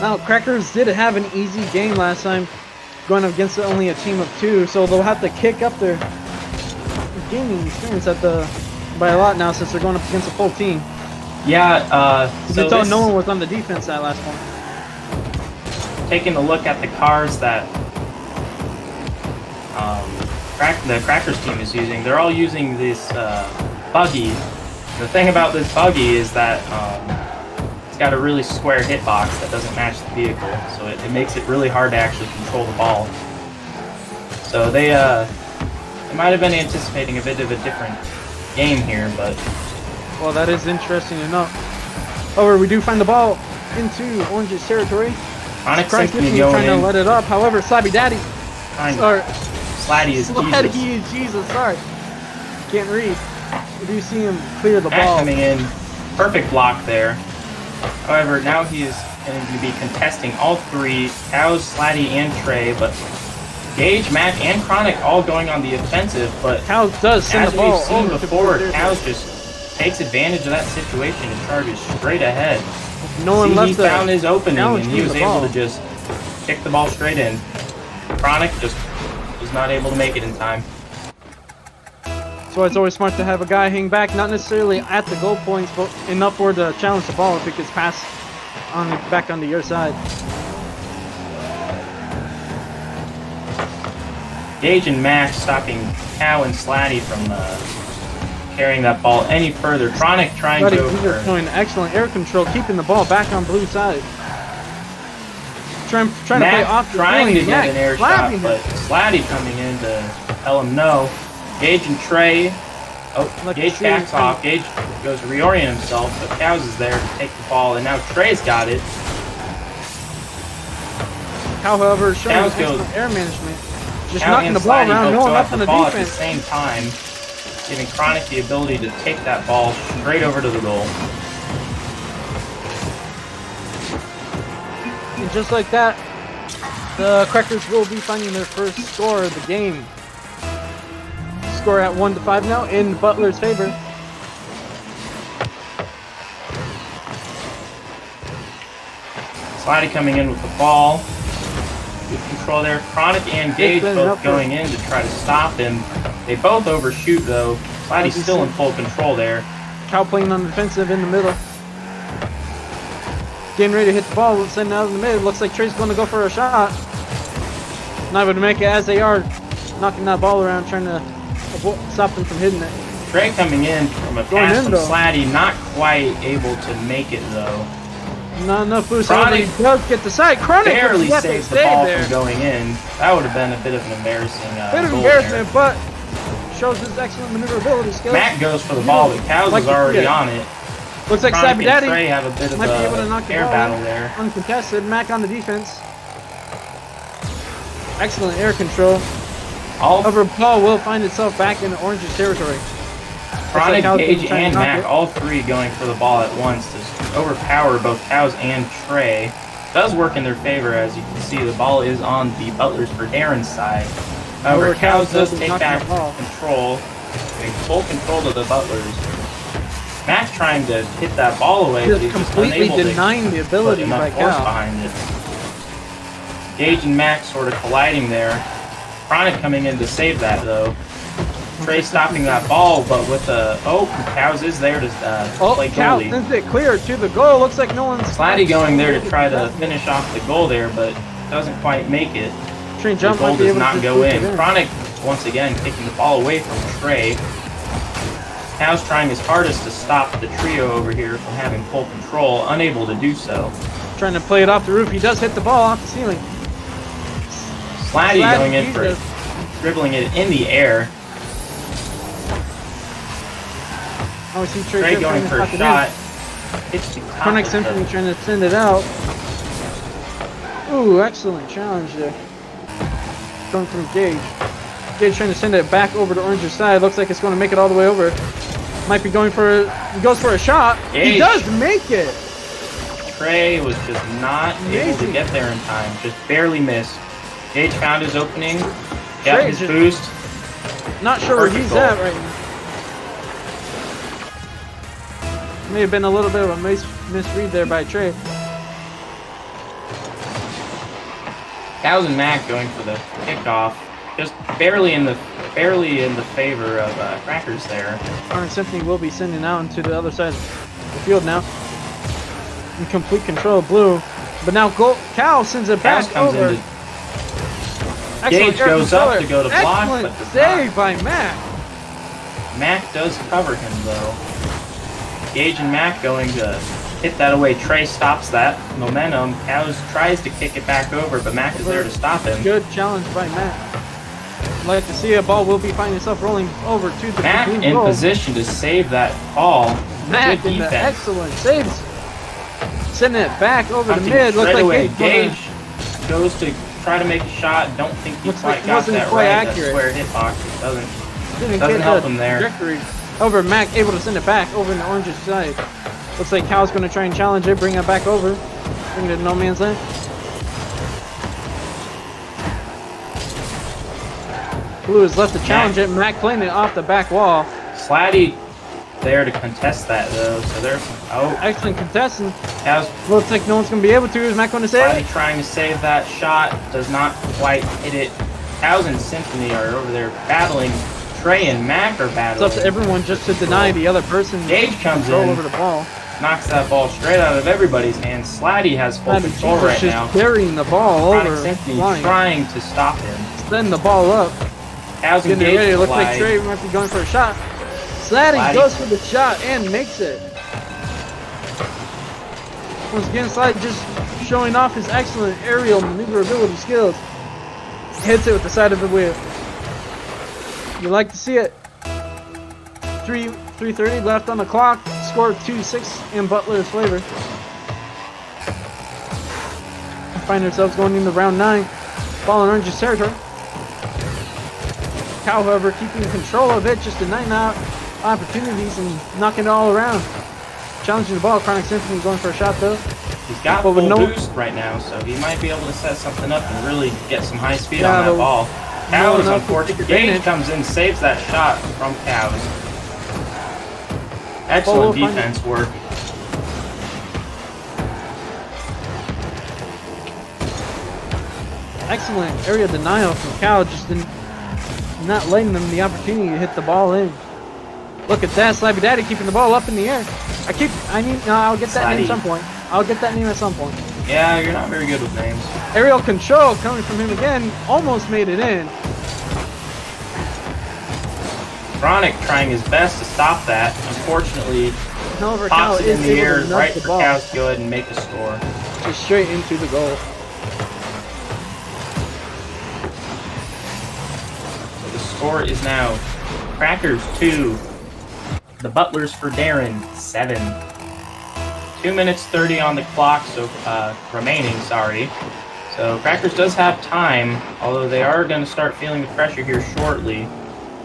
B: Now, Crackers did have an easy game last time, going up against only a team of 2, so they'll have to kick up their gaming experience by a lot now since they're going up against a full team.
A: Yeah,
B: so no one was on the defense that last one.
A: Taking a look at the cars that the Crackers team is using, they're all using this buggy. The thing about this buggy is that it's got a really square hitbox that doesn't match the vehicle, so it makes it really hard to actually control the ball. So they might have been anticipating a bit of a different game here, but...
B: Well, that is interesting enough. However, we do find the ball into Orange's territory.
A: Onyx
B: trying to let it up. However, Slabby Daddy.
A: Slatty is
B: Jesus. Sorry. Can't read. We do see him clear the ball.
A: Coming in. Perfect block there. However, now he is going to be contesting all 3, Cows, Slatty, and Trey, but Gage, Mac, and Chronic all going on the offensive, but
B: Cows does send the ball
A: over before, Cows just takes advantage of that situation and charges straight ahead.
B: No one left.
A: He found his opening and he was able to just kick the ball straight in. Chronic just was not able to make it in time.
B: So it's always smart to have a guy hang back, not necessarily at the goal points, but enough for to challenge the ball if it gets passed back onto your side.
A: Gage and Max stopping Cow and Slatty from carrying that ball any further. Chronic trying to
B: showing excellent air control, keeping the ball back on blue side. Trying to play off the
A: trying to get an air shot, but Slatty coming in to tell him no. Gage and Trey. Oh, Gage backs off. Gage goes to reorient himself, but Cows is there to take the ball, and now Trey's got it.
B: Cow, however, showing excellent air management. Just
A: Cow
B: knocking the ball around, no one left on the defense.
A: At the same time. giving Chronic the ability to take that ball straight over to the goal.
B: And just like that, the Crackers will be finding their first score of the game. Score at 1-5 now in Butler's favor.
A: Slidey coming in with the ball. Good control there. Chronic and Gage both going in to try to stop him. They both overshoot though. Slidey's still in full control there.
B: Cow playing on the defensive in the middle. Getting ready to hit the ball, sending out in the mid. Looks like Trey's going to go for a shot. Not able to make it as they are knocking that ball around, trying to stop them from hitting it.
A: Trey coming in from a pass from Slidey, not quite able to make it though.
B: Not enough boost. Chronic does get the side. Chronic
A: barely saves the ball from going in. That would have been a bit of an embarrassing
B: bit of embarrassment, but shows his excellent maneuverability skills.
A: Matt goes for the ball, but Cows is already on it.
B: Looks like Savvy Daddy
A: Trey have a bit of
B: might be able to knock the
A: air
B: ball
A: battle there.
B: Uncontested. Mac on the defense. Excellent air control. However, ball will find itself back in Orange's territory.
A: Chronic, Gage, and Mac, all three going for the ball at once to overpower both Cows and Trey. Does work in their favor, as you can see. The ball is on the Butlers for Darren's side. However, Cows does take back control, getting full control of the Butlers. Mac's trying to hit that ball away, but he's
B: completely denying the ability by Cows
A: behind it. Gage and Mac sort of colliding there. Chronic coming in to save that though. Trey stopping that ball, but with a Cows is there to play goalie.
B: Cows sends it clear to the goal. Looks like no one's.
A: Slidey going there to try to finish off the goal there, but doesn't quite make it.
B: The
A: goal does not go in. Chronic once again kicking the ball away from Trey. Cows trying his hardest to stop the trio over here from having full control, unable to do so.
B: Trying to play it off the roof. He does hit the ball off the ceiling.
A: Slidey going in for dribbling it in the air.
B: Oh, we see
A: Trey going for a shot.
B: Chronic Symphony trying to send it out. Ooh, excellent challenge there. Going from Gage. Gage trying to send it back over to Orange's side. Looks like it's going to make it all the way over. Might be going for he goes for a shot. Gage. He does make it.
A: Trey was just not able to get there in time. Just barely missed. Gage found his opening. Got his boost.
B: Not sure where he's at right now. May have been a little bit of a misread there by Trey.
A: Cows and Mac going for the kickoff, just barely in the favor of Crackers there.
B: Chronic Symphony will be sending out into the other side of the field now. In complete control of blue, but now Cow sends it back over.
A: Gage goes up to go to block, but
B: excellent save by Mac.
A: Mac does cover him though. Gage and Mac going to hit that away. Trey stops that momentum. Cows tries to kick it back over, but Mac is there to stop him.
B: Good challenge by Mac. Like to see a ball will be finding itself rolling over to the
A: Mac in position to save that ball.
B: Mac in the excellent saves. Sending it back over the mid. Looks like
A: Gage goes to try to make a shot. Don't think he quite got that right.
B: Accurate.
A: That square hitbox doesn't help him there.
B: Trajectory. Over Mac able to send it back over in the Orange's side. Looks like Cal's going to try and challenge it, bring it back over, bring it to no man's land. Blue has left to challenge it. Mac playing it off the back wall.
A: Slidey there to contest that though, so there's
B: excellent contesting. Looks like no one's going to be able to. Is Mac going to save it?
A: Slidey trying to save that shot, does not quite hit it. Cows and Symphony are over there battling. Trey and Mac are battling.
B: It's up to everyone just to deny the other person.
A: Gage comes in
B: over the ball.
A: Knocks that ball straight out of everybody's hands. Slidey has full control right now.
B: Carrying the ball over.
A: Symphony trying to stop him.
B: Send the ball up.
A: Cows and Gage
B: ready. Looks like Trey might be going for a shot. Slidey goes for the shot and makes it. Once again, Slidey just showing off his excellent aerial maneuverability skills. Hits it with the side of the wheel. You like to see it. 3:30 left on the clock. Score 2-6 in Butler's favor. We find ourselves going into round 9. Ball in Orange's territory. Cal, however, keeping control of it, just denying out opportunities and knocking it all around. Challenging the ball. Chronic Symphony going for a shot, though.
A: He's got full boost right now, so he might be able to set something up and really get some high speed on that ball. Cows, unfortunately, Gage comes in, saves that shot from Cows. Excellent defense work.
B: Excellent area denial from Cal, just not letting them the opportunity to hit the ball in. Look at that, Slappy Daddy keeping the ball up in the air. I'll get that name at some point. I'll get that name at some point.
A: Yeah, you're not very good with names.
B: Aerial control coming from him again, almost made it in.
A: Chronic trying his best to stop that. Unfortunately, pops it in the air right for Cows to go ahead and make a score.
B: Just straight into the goal.
A: So the score is now Crackers 2, the Butlers for Darren 7. 2 minutes 30 on the clock, so remaining. So Crackers does have time, although they are going to start feeling the pressure here shortly.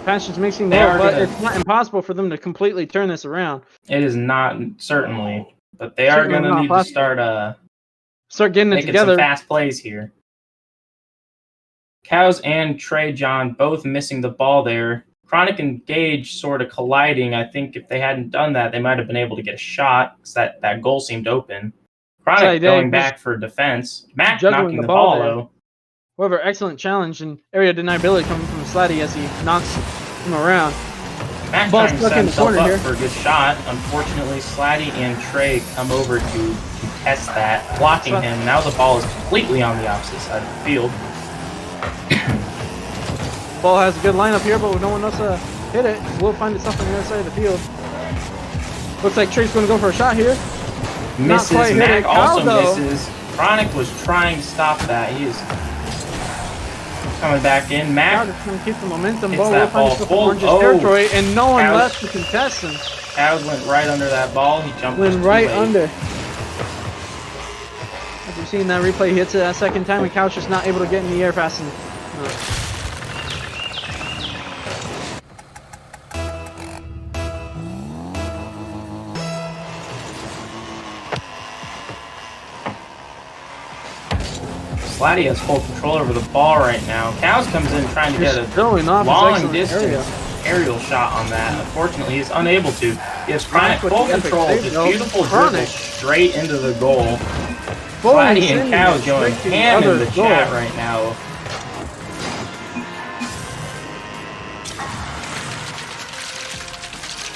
B: Passion's mixing well, but it's not impossible for them to completely turn this around.
A: It is not, certainly, but they are going to need to start
B: getting it together.
A: Some fast plays here. Cows and Trey John both missing the ball there. Chronic and Gage sort of colliding. I think if they hadn't done that, they might have been able to get a shot because that goal seemed open. Chronic going back for defense. Mac knocking the ball low.
B: However, excellent challenge and area deniability coming from Slatty as he knocks him around.
A: Mac trying to set himself up for a good shot. Unfortunately, Slatty and Trey come over to contest that, blocking him. Now the ball is completely on the opposite side of the field.
B: Ball has a good lineup here, but no one else hit it. Will find itself on the other side of the field. Looks like Trey's going to go for a shot here.
A: Misses. Mac also misses. Chronic was trying to stop that. He is coming back in. Mac
B: just going to keep the momentum.
A: Ball will find itself in Orange's
B: territory, and no one left to contest him.
A: Cows went right under that ball. He jumped.
B: Went right under. As you've seen that replay, he hits it that second time, and Cow's just not able to get in the air fast enough.
A: Slatty has full control over the ball right now. Cows comes in trying to get a long distance aerial shot on that. Unfortunately, he's unable to. He has Chronic full control. This beautiful dribble straight into the goal. Slatty and Cows going ham in the chat right now.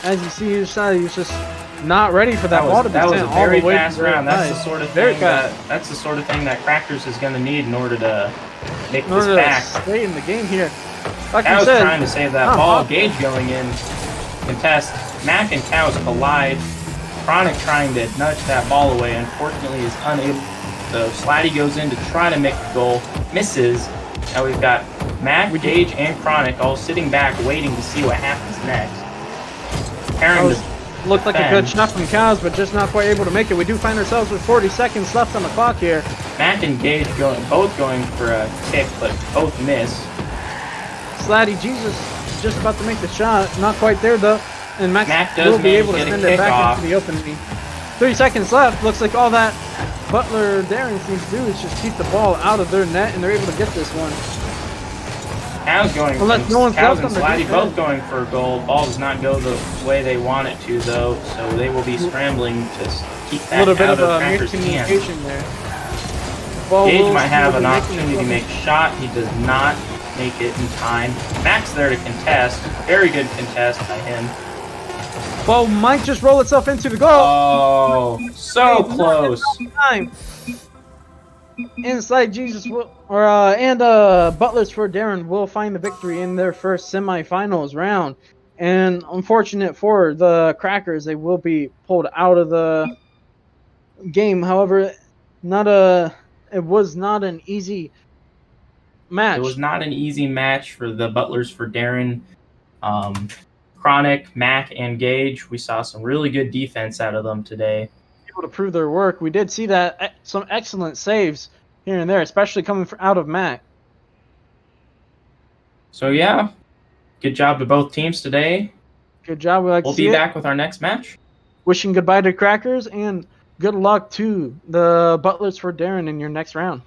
B: As you see, Slatty was just not ready for that ball to be sent all the way. That was a very fast round.
A: That's the sort of thing that's the sort of thing that Crackers is going to need in order to make this back.
B: Stay in the game here. Like
A: Cows trying to save that ball. Gage going in. Contest. Mac and Cows collide. Chronic trying to nudge that ball away. Unfortunately, is unable. So Slatty goes in to try to make the goal. Misses. Now we've got Mac, Gage, and Chronic all sitting back waiting to see what happens next.
B: Looked like a good shot from Cows, but just not quite able to make it. We do find ourselves with 40 seconds left on the clock here.
A: Mac and Gage both going for a kick, but both miss.
B: Slatty Jesus just about to make the shot. Not quite there, though. And Mac
A: will
B: be able to send it back into the opening. 30 seconds left. Looks like all that Butler Darren seems to do is just keep the ball out of their net, and they're able to get this one.
A: Cows going Cows and Slatty both going for a goal. Ball does not go the way they want it to, though, so they will be scrambling to keep that out of Crackers' hands. Gage might have an opportunity to make a shot. He does not make it in time. Mac's there to contest. Very good contest by him.
B: Ball might just roll itself into the goal.
A: Oh, so close.
B: Inside Jesus Butlers for Darren will find the victory in their first semifinals round. And unfortunate for the Crackers, they will be pulled out of the game. However, it was not an easy match.
A: It was not an easy match for the Butlers for Darren. Chronic, Mac, and Gage, we saw some really good defense out of them today.
B: Able to prove their work. We did see that some excellent saves here and there, especially coming out of Mac.
A: So yeah, Good job to both teams today.
B: Good job. We like
A: We'll
B: to see
A: be
B: it.
A: back with our next match.
B: Wishing goodbye to Crackers and good luck to the Butlers for Darren in your next round.